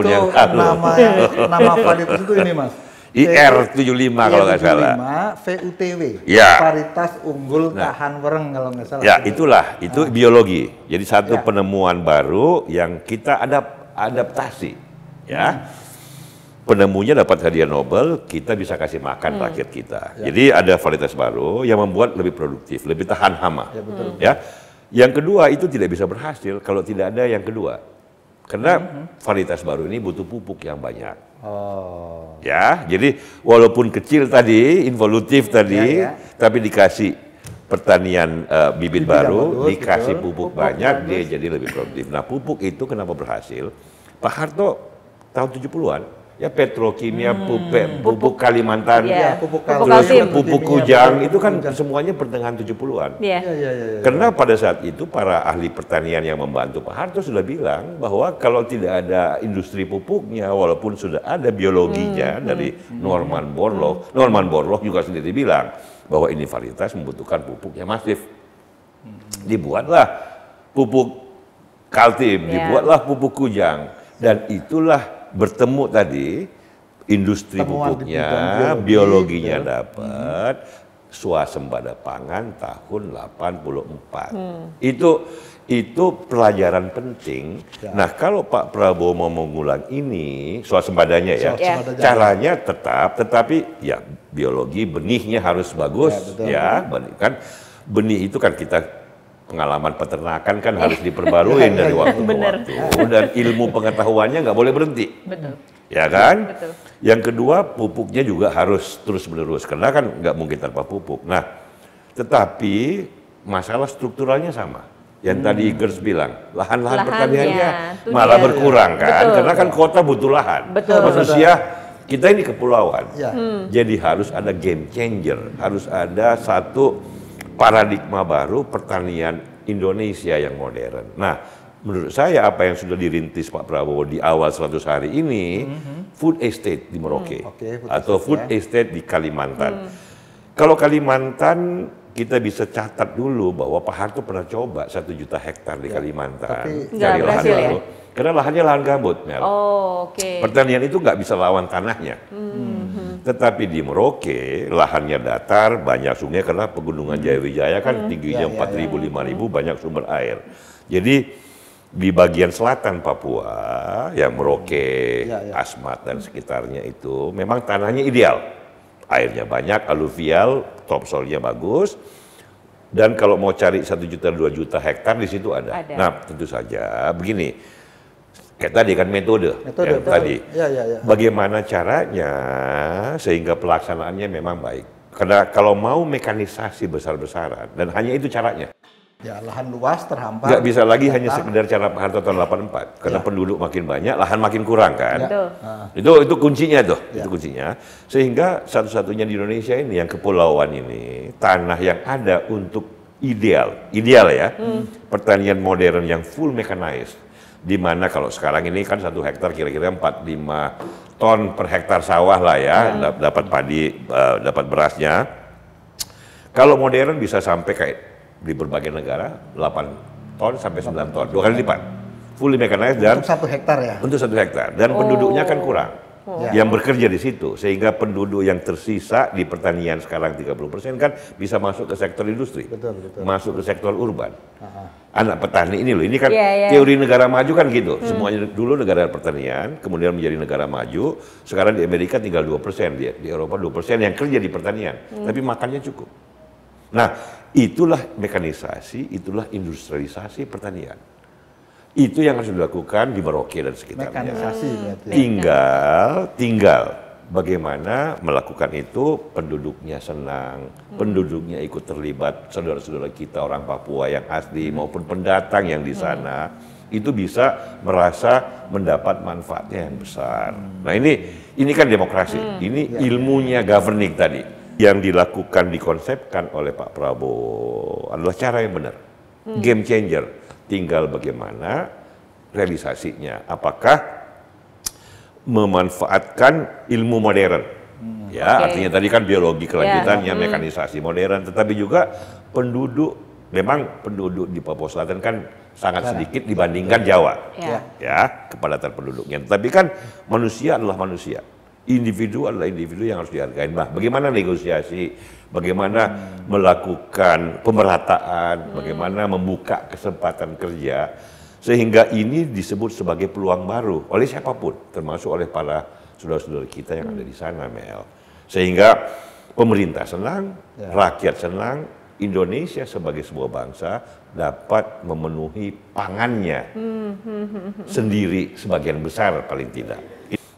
nama padi itu ini Mas. IR 75 kalau nggak salah. VUTW. Ya. Varietas unggul tahan wereng kalau nggak salah. Ya, itu biologi. Jadi satu penemuan baru yang kita adaptasi, ya. Penemunya dapat hadiah Nobel, kita bisa kasih makan rakyat kita. Jadi ada varietas baru yang membuat lebih produktif, lebih tahan hama. Ya. Yang kedua itu tidak bisa berhasil kalau tidak ada yang kedua. Karena varietas baru ini butuh pupuk yang banyak. Ya, jadi walaupun kecil tadi, involutif tadi, tapi dikasih pertanian bibit baru, dikasih pupuk banyak, dia jadi lebih produktif. Nah, pupuk itu kenapa berhasil? Pak Harto tahun 70-an, ya petrokimia, pupuk Kalimantan, pupuk Kujang, itu kan semuanya pertengahan 70-an. Karena pada saat itu para ahli pertanian yang membantu Pak Harto sudah bilang bahwa kalau tidak ada industri pupuknya, walaupun sudah ada biologinya dari Norman Borlaug juga sendiri bilang bahwa ini varietas membutuhkan pupuk yang masif. Dibuatlah pupuk Kaltim, dibuatlah pupuk Kujang, dan itulah bertemu tadi industri pupuknya, biologinya dapat, swasembada pangan tahun 84. Itu pelajaran penting. Nah, kalau Pak Prabowo mau mengulang ini, swasembadanya ya, caranya tetapi ya biologi benihnya harus bagus, kan benih itu kan kita pengalaman peternakan kan harus diperbarui dari waktu ke waktu, dan ilmu pengetahuannya nggak boleh berhenti. Ya kan? Yang kedua, pupuknya juga harus terus-menerus, karena kan nggak mungkin tanpa pupuk. Nah, tetapi masalah strukturalnya sama. Yang tadi Igers bilang, lahan-lahan pertaniannya malah berkurang kan, karena kan kota butuh lahan. Manusia, kita ini kepulauan. Jadi harus ada game changer, harus ada satu paradigma baru pertanian Indonesia yang modern. Nah, menurut saya apa yang sudah dirintis Pak Prabowo di awal 100 hari ini, food estate di Merauke, atau food estate di Kalimantan. Kalau Kalimantan, kita bisa catat dulu bahwa Pak Harto pernah coba 1 juta hektar di Kalimantan, cari lahan baru. Karena lahannya lahan gambut, Mel. Pertanian itu nggak bisa lawan tanahnya. Tetapi di Merauke, lahannya datar, banyak sungai, karena pegunungan Jayawijaya kan tingginya 4.000, 5.000, banyak sumber air. Jadi di bagian selatan Papua, yang Merauke, Asmat dan sekitarnya itu, memang tanahnya ideal. Airnya banyak, aluvial, topsoilnya bagus. Dan kalau mau cari 1 juta, 2 juta hektar di situ ada. Nah, tentu saja begini. Kayak tadi kan metode yang tadi. Bagaimana caranya sehingga pelaksanaannya memang baik. Karena kalau mau mekanisasi besar-besaran, dan hanya itu caranya. Ya, lahan luas terhampar. Nggak bisa lagi hanya sekedar cara Pak Harto tahun 84. Karena penduduk makin banyak, lahan makin kurang kan. Itu kuncinya tuh, itu kuncinya. Sehingga satu-satunya di Indonesia ini, yang kepulauan ini, tanah yang ada untuk ideal ya, pertanian modern yang full mechanized. Di mana kalau sekarang ini kan 1 hektar kira-kira 45 ton per hektar sawah lah ya, dapat padi, dapat berasnya. Kalau modern bisa sampai kayak di berbagai negara 8 ton sampai 9 ton, 2 kali lipat. Fully mechanized dan untuk 1 hektar ya. Untuk 1 hektar, dan penduduknya kan kurang. Yang bekerja di situ, sehingga penduduk yang tersisa di pertanian sekarang 30% kan bisa masuk ke sektor industri, masuk ke sektor urban. Anak petani ini loh, ini kan teori negara maju kan gitu, semuanya dulu negara pertanian, kemudian menjadi negara maju, sekarang di Amerika tinggal 2%, di Eropa 2% yang kerja di pertanian, tapi makannya cukup. Nah, itulah mekanisasi, itulah industrialisasi pertanian. Itu yang harus dilakukan di Merauke dan sekitarnya. Mekanisasi berarti. Tinggal bagaimana melakukan itu, penduduknya senang, penduduknya ikut terlibat, saudara-saudara kita orang Papua yang asli maupun pendatang yang di sana, itu bisa merasa mendapat manfaatnya yang besar. Nah, ini kan demokrasi, ini ilmunya governing tadi. yang dilakukan, dikonsepkan oleh Pak Prabowo adalah cara yang benar. Game changer. Tinggal bagaimana realisasinya. Apakah memanfaatkan ilmu modern. Ya, artinya tadi kan biologi kelanjutannya, mekanisasi modern, tetapi juga memang penduduk di Papua Selatan kan sangat sedikit dibandingkan Jawa. Ya, kepadatan penduduknya. Tapi kan manusia adalah manusia. Individu adalah individu yang harus dihargai. Nah, bagaimana negosiasi, bagaimana melakukan pemerataan, bagaimana membuka kesempatan kerja, sehingga ini disebut sebagai peluang baru oleh siapapun, termasuk oleh para saudara-saudara kita yang ada di sana, Mel. Sehingga pemerintah senang, rakyat senang, Indonesia sebagai sebuah bangsa dapat memenuhi pangannya sendiri sebagian besar paling tidak.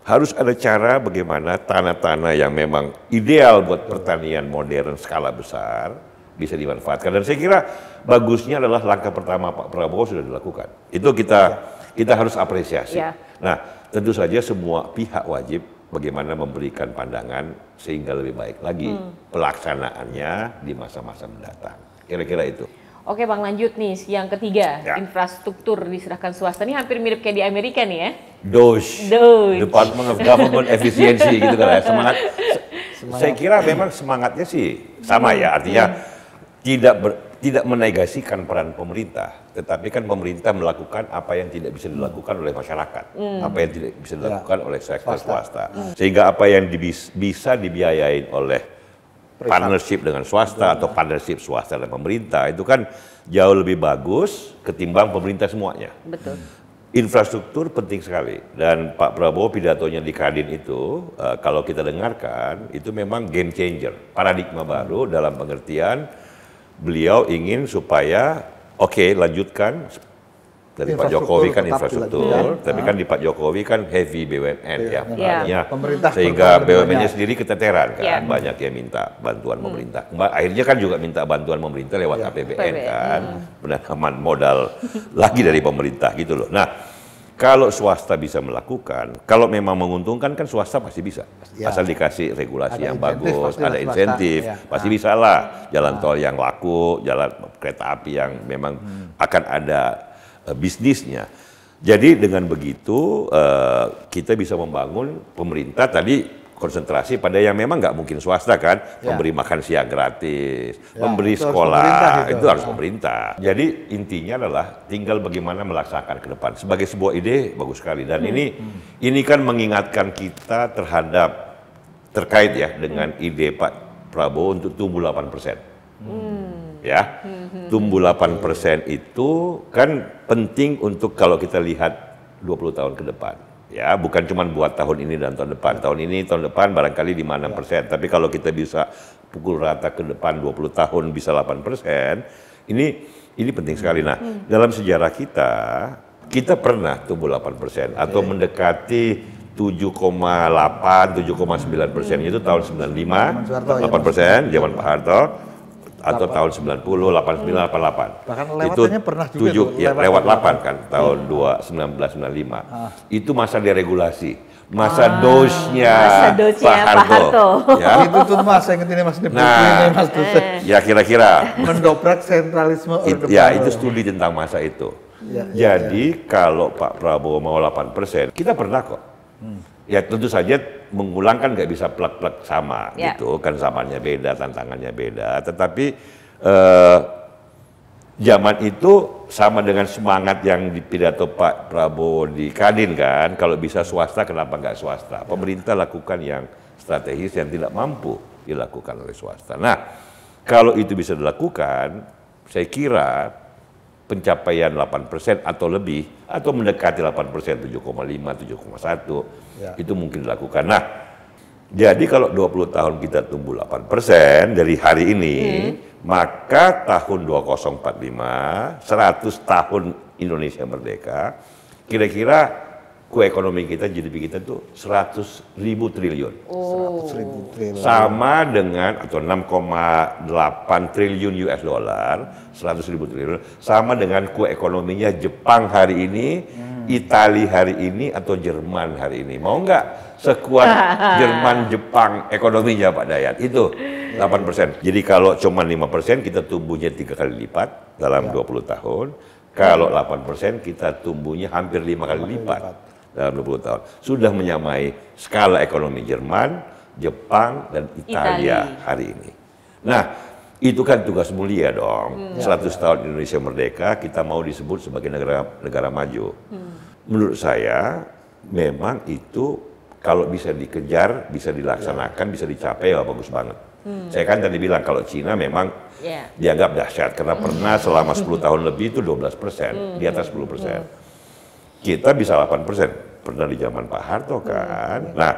Harus ada cara bagaimana tanah-tanah yang memang ideal buat pertanian modern skala besar bisa dimanfaatkan. Dan saya kira bagusnya adalah langkah pertama Pak Prabowo sudah dilakukan. Itu kita harus apresiasi. Nah, tentu saja semua pihak wajib bagaimana memberikan pandangan sehingga lebih baik lagi pelaksanaannya di masa-masa mendatang. Kira-kira itu. Oke Bang, lanjut nih, yang ketiga, infrastruktur diserahkan swasta. Ini hampir mirip kayak di Amerika nih ya. DOGE, Department of Government Efficiency gitu kan ya. Semangat. Saya kira memang semangatnya sih sama ya, artinya tidak menegasikan peran pemerintah, tetapi kan pemerintah melakukan apa yang tidak bisa dilakukan oleh masyarakat, apa yang tidak bisa dilakukan oleh sektor swasta. Sehingga apa yang bisa dibiayain oleh partnership dengan swasta atau partnership swasta dan pemerintah itu kan jauh lebih bagus ketimbang pemerintah semuanya. Betul. Infrastruktur penting sekali, dan Pak Prabowo pidatonya di Kadin itu kalau kita dengarkan itu memang game changer, paradigma baru dalam pengertian beliau ingin supaya lanjutkan dari Pak Jokowi kan infrastruktur, tapi kan di Pak Jokowi kan heavy BUMN ya, sehingga BUMN-nya sendiri keteteran kan, banyak yang minta bantuan pemerintah. Akhirnya kan juga minta bantuan pemerintah lewat APBN kan, penanaman modal lagi dari pemerintah gitu loh. Nah, kalau swasta bisa melakukan, kalau memang menguntungkan kan swasta pasti bisa, asal dikasih regulasi yang bagus, ada insentif, pasti bisa lah. Jalan tol yang laku, jalan kereta api yang memang akan ada bisnisnya. Jadi dengan begitu kita bisa membangun pemerintah tadi konsentrasi pada yang memang nggak mungkin swasta kan, memberi makan siang gratis, memberi sekolah, itu harus pemerintah. Jadi intinya adalah tinggal bagaimana melaksanakan ke depan. Sebagai sebuah ide bagus sekali, dan ini kan mengingatkan kita terkait ya dengan ide Pak Prabowo untuk tumbuh 8%. Ya, tumbuh 8% itu kan penting untuk kalau kita lihat 20 tahun ke depan. Ya, bukan cuma buat tahun ini dan tahun depan. Tahun ini, tahun depan barangkali 5-6%. Tapi kalau kita bisa pukul rata ke depan 20 tahun bisa 8%, ini penting sekali. Nah, dalam sejarah kita pernah tumbuh 8% atau mendekati 7,8, 7,9%. Itu tahun 95, 8% zaman Pak Harto. Atau tahun 90, 89, 88. Bahkan lewatannya pernah juga lewat 8 kan, tahun 1995. Itu masa deregulasi, masa DOGE-nya Pak Harto. Ya. Itu tuh Mas, saya ingat ini Mas, Mas ya kira-kira. Mendobrak sentralisme Orde Baru. Ya, itu studi tentang masa itu. Jadi kalau Pak Prabowo mau 8%, kita pernah kok. Ya tentu saja mengulang kan nggak bisa plek-plek sama gitu kan, zamannya beda, tantangannya beda. Tetapi zaman itu sama dengan semangat yang di pidato Pak Prabowo di Kadin kan, kalau bisa swasta kenapa nggak swasta? Pemerintah lakukan yang strategis yang tidak mampu dilakukan oleh swasta. Nah, kalau itu bisa dilakukan, saya kira pencapaian 8% atau lebih, atau mendekati 8%, 7,5, 7,1, itu mungkin dilakukan. Nah, jadi kalau 20 tahun kita tumbuh 8% dari hari ini, maka tahun 2045, 100 tahun Indonesia merdeka, kira-kira ekonomi kita, GDP kita tuh 100.000 triliun. 100.000 triliun. Sama dengan, atau 6,8 triliun US dollar, 100.000 triliun, sama dengan ekonominya Jepang hari ini, Italia hari ini, atau Jerman hari ini. Mau nggak sekuat Jerman, Jepang ekonominya Pak Dayat? Itu. 8%. Jadi kalau cuma 5% kita tumbuhnya 3 kali lipat dalam 20 tahun. Kalau 8% kita tumbuhnya hampir 5 kali lipat dalam 20 tahun. Sudah menyamai skala ekonomi Jerman, Jepang, dan Italia hari ini. Nah, itu kan tugas mulia dong. 100 tahun Indonesia merdeka, kita mau disebut sebagai negara maju. Menurut saya, memang itu kalau bisa dikejar, bisa dilaksanakan, bisa dicapai, ya bagus banget. Saya kan tadi bilang kalau Cina memang dianggap dahsyat karena pernah selama 10 tahun lebih itu 12%, di atas 10%. Kita bisa 8%, pernah di zaman Pak Harto kan. Nah,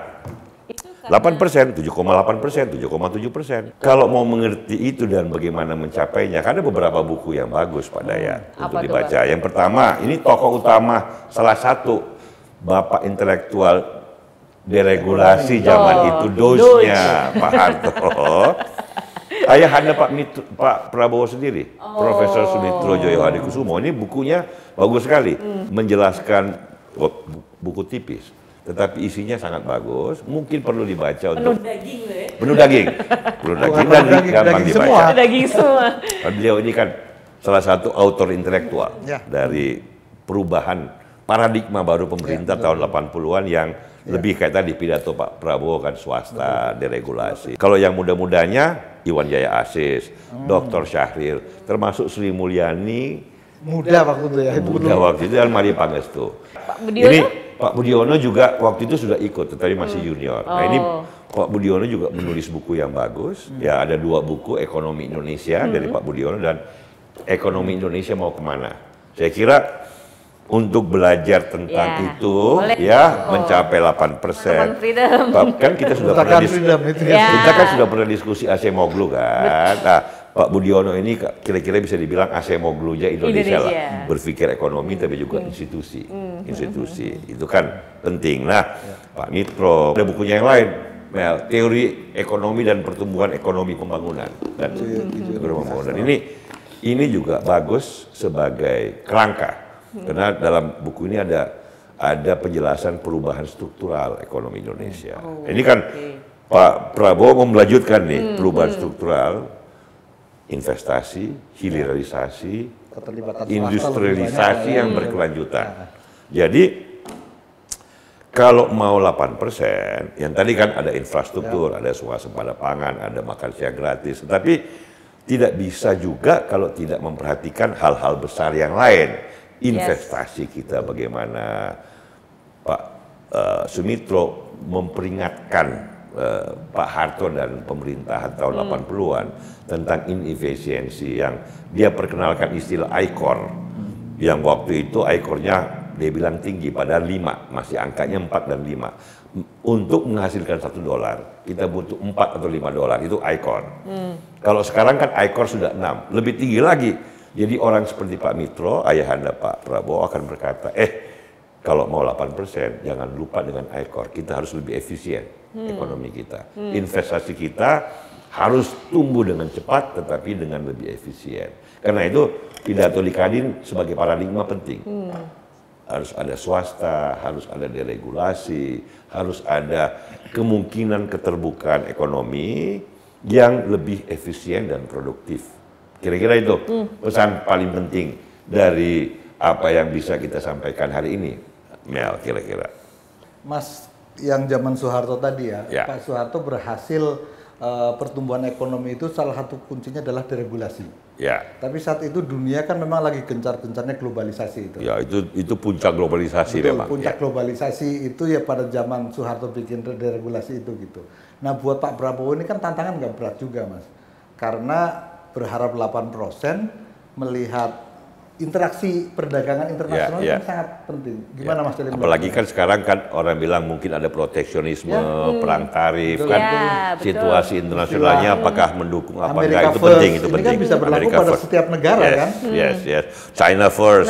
8%, 7,8%, 7,7%. Kalau mau mengerti itu dan bagaimana mencapainya, ada beberapa buku yang bagus Pak Dayat untuk dibaca. Yang pertama, ini tokoh utama salah satu bapak intelektual deregulasi zaman itu, Doge-nya Pak Harto. Ayahanda Pak Prabowo sendiri, Profesor Sumitro Joyohadikusumo. Ini bukunya bagus sekali, menjelaskan buku tipis. Tetapi isinya sangat bagus, mungkin perlu dibaca untuk penuh daging dan gampang dibaca. Daging semua. Beliau ini kan salah satu autor intelektual dari perubahan paradigma baru pemerintah tahun 80-an yang lebih kayak tadi pidato Pak Prabowo kan swasta, deregulasi. Kalau yang muda-mudanya Iwan Jaya Asis, Dr. Syahrir, termasuk Sri Mulyani, muda waktu itu dan Maria Pangestu. Ini Pak Budiono juga waktu itu sudah ikut, tetapi masih junior. Nah ini Pak Budiono juga menulis buku yang bagus. Ya ada 2 buku, Ekonomi Indonesia dari Pak Budiono dan Ekonomi Indonesia mau kemana. Saya kira untuk belajar tentang itu, mencapai 8%. Kan kita sudah pernah kita kan sudah pernah diskusi Acemoglu kan. Nah, Pak Budiono ini kira-kira bisa dibilang Acemoglunya Indonesia lah. Berpikir ekonomi tapi juga institusi. Itu kan penting. Nah, Pak Mitro, ada bukunya yang lain. Teori ekonomi dan pertumbuhan ekonomi pembangunan. Ini juga bagus sebagai kerangka. Karena dalam buku ini ada penjelasan perubahan struktural ekonomi Indonesia. Ini kan Pak Prabowo mau melanjutkan nih perubahan struktural, investasi, hilirisasi, industrialisasi yang berkelanjutan. Jadi kalau mau 8%, yang tadi kan ada infrastruktur, ada swasembada pangan, ada makan siang gratis, tetapi tidak bisa juga kalau tidak memperhatikan hal-hal besar yang lain. Investasi kita bagaimana Pak Sumitro memperingatkan Pak Harto dan pemerintahan tahun 80-an tentang inefisiensi yang dia perkenalkan istilah ICOR, yang waktu itu ICOR-nya dia bilang tinggi, padahal 5, masih angkanya 4 dan 5. Untuk menghasilkan $1, kita butuh 4 atau $5, itu ICOR. Kalau sekarang kan ICOR sudah 6, lebih tinggi lagi. Jadi orang seperti Pak Mitro, ayahanda Pak Prabowo akan berkata, kalau mau 8%, jangan lupa dengan ICOR, kita harus lebih efisien ekonomi kita. Investasi kita harus tumbuh dengan cepat, tetapi dengan lebih efisien. Karena itu pidato di Kadin sebagai paradigma penting. Harus ada swasta, harus ada deregulasi, harus ada kemungkinan keterbukaan ekonomi yang lebih efisien dan produktif. Kira-kira itu pesan paling penting dari apa yang bisa kita sampaikan hari ini, Mel, kira-kira. Mas, yang zaman Soeharto tadi ya, Pak Soeharto berhasil pertumbuhan ekonomi itu salah satu kuncinya adalah deregulasi. Tapi saat itu dunia kan memang lagi gencar-gencarnya globalisasi itu. Ya, itu puncak globalisasi. Betul, memang. Puncak globalisasi itu ya pada zaman Soeharto bikin deregulasi itu gitu. Nah, buat Pak Prabowo ini kan tantangan nggak berat juga, Mas. Karena berharap 8% melihat interaksi perdagangan internasional kan sangat penting. Gimana Mas Delim? Apalagi kan sekarang kan orang bilang mungkin ada proteksionisme, perang tarif, situasi internasionalnya apakah mendukung apa enggak, itu penting. Ini kan bisa berlaku pada setiap negara kan? Yes. China first,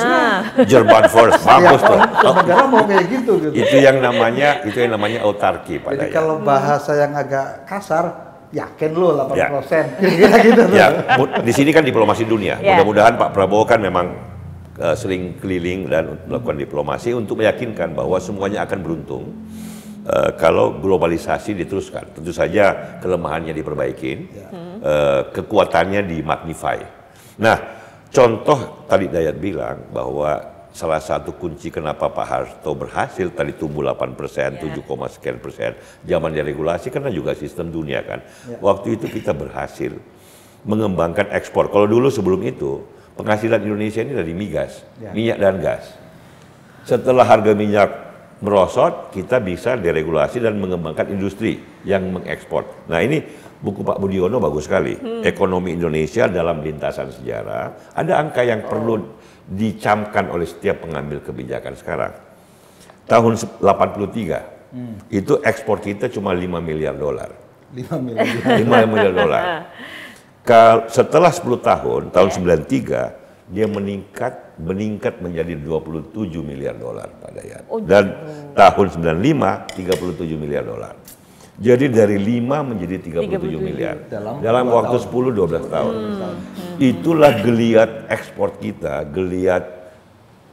Jerman first, bagus tuh. Negara mau kayak gitu. Itu yang namanya autarki. Jadi kalau bahasa yang agak kasar, yakin lo 8%, kira-kira gitu. Di sini kan diplomasi dunia. Mudah-mudahan Pak Prabowo kan memang sering keliling dan melakukan diplomasi untuk meyakinkan bahwa semuanya akan beruntung. kalau globalisasi diteruskan. Tentu saja kelemahannya diperbaikin, kekuatannya dimagnify. Nah, contoh tadi Dayat bilang bahwa salah satu kunci kenapa Pak Harto berhasil tadi tumbuh 8%, 7, sekian persen, zaman deregulasi karena juga sistem dunia kan. Waktu itu kita berhasil mengembangkan ekspor. Kalau dulu sebelum itu, penghasilan Indonesia ini dari migas, minyak dan gas. Setelah harga minyak merosot, kita bisa deregulasi dan mengembangkan industri yang mengekspor. Nah ini buku Pak Budiono bagus sekali. Ekonomi Indonesia dalam lintasan sejarah. Ada angka yang perlu dicamkan oleh setiap pengambil kebijakan sekarang. Tahun 83, itu ekspor kita cuma 5 miliar dolar. 5 miliar. 5 miliar dolar. Setelah 10 tahun, tahun 93, dia meningkat menjadi 27 miliar dolar Pak Dayat. Dan tahun 95, 37 miliar dolar. Jadi dari 5 menjadi 37 miliar. Dalam waktu 10-12 tahun. Itulah geliat ekspor kita, geliat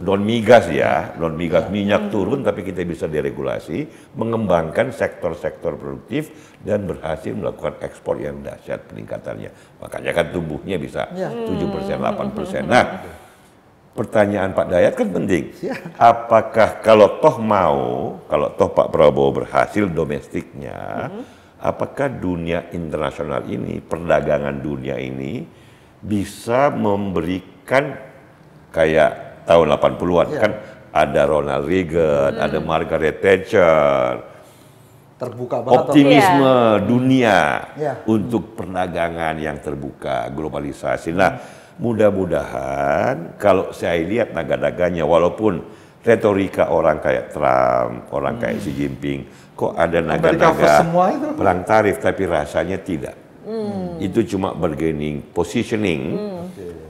non-migas ya. Non-migas minyak turun tapi kita bisa deregulasi, mengembangkan sektor-sektor produktif dan berhasil melakukan ekspor yang dahsyat peningkatannya. Makanya kan tumbuhnya bisa 7%, 8%. Nah, pertanyaan Pak Dayat kan penting. Apakah kalau toh Pak Prabowo berhasil domestiknya, apakah dunia internasional ini, perdagangan dunia ini bisa memberikan kayak tahun 80-an kan ada Ronald Reagan, ada Margaret Thatcher, terbuka banget optimisme dunia untuk perdagangan yang terbuka, globalisasi. Nah, mudah-mudahan kalau saya lihat naga-naganya, walaupun retorika orang kayak Trump, orang kayak Xi Jinping, kok ada naga-naga perang tarif, tapi rasanya tidak. Itu cuma bargaining, positioning,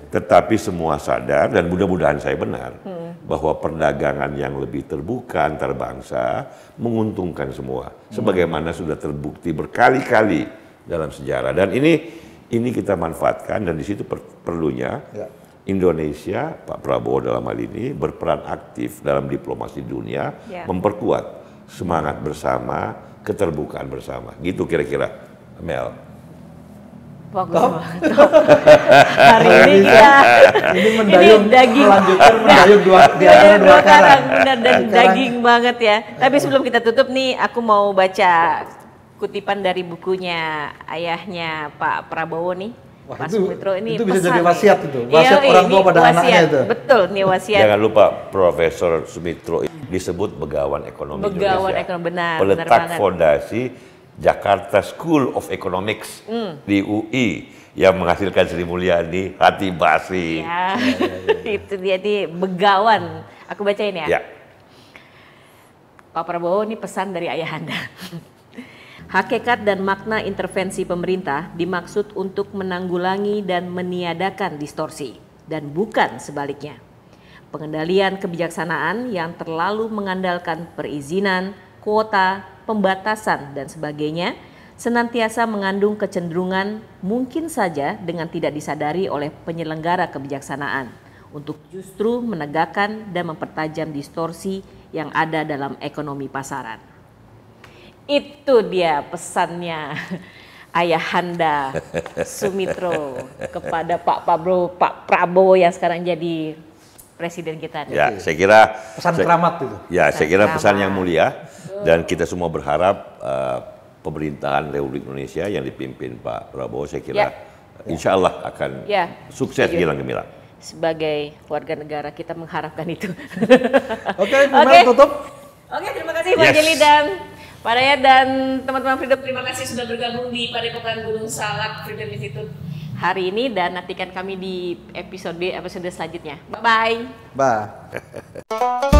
tetapi semua sadar dan mudah-mudahan saya benar bahwa perdagangan yang lebih terbuka antar bangsa menguntungkan semua, sebagaimana sudah terbukti berkali-kali dalam sejarah. Dan ini kita manfaatkan dan di situ perlunya Indonesia, Pak Prabowo dalam hal ini berperan aktif dalam diplomasi dunia, memperkuat semangat bersama, keterbukaan bersama. Gitu kira-kira, Mel. Bagus banget. Hari ini kita mendayung dua karang. Benar, dan daging banget ya. Tapi sebelum kita tutup nih, aku mau baca kutipan dari bukunya ayahnya Pak Prabowo nih. Mas Sumitro ini itu bisa jadi wasiat itu. Wasiat orang tua pada anaknya itu. Betul, nih wasiat. Jangan lupa Profesor Sumitro disebut begawan ekonomi Indonesia. Begawan ekonomi, benar. Peletak fondasi Jakarta School of Economics di UI yang menghasilkan Sri Mulyani, Hati Basri. Ya, itu dia nih begawan. Aku bacain ya. Pak Prabowo ini pesan dari ayahanda. Hakikat dan makna intervensi pemerintah dimaksud untuk menanggulangi dan meniadakan distorsi dan bukan sebaliknya. Pengendalian kebijaksanaan yang terlalu mengandalkan perizinan, kuota, pembatasan dan sebagainya senantiasa mengandung kecenderungan mungkin saja dengan tidak disadari oleh penyelenggara kebijaksanaan untuk justru menegakkan dan mempertajam distorsi yang ada dalam ekonomi pasaran. Itu dia pesannya ayahanda Sumitro kepada Pak Prabowo yang sekarang jadi presiden kita. Ya, saya kira pesan keramat itu. Ya, saya kira pesan yang mulia dan kita semua berharap pemerintahan Republik Indonesia yang dipimpin Pak Prabowo saya kira insya Allah akan sukses gilang gemilang. Sebagai warga negara kita mengharapkan itu. Oke, tutup. Oke, terima kasih Pak Jeli dan Pak Dayat dan teman-teman Freedom. Terima kasih sudah bergabung di Padepokan Gunung Salak Freedom Institute hari ini dan nantikan kami di episode selanjutnya. Bye-bye. Bye.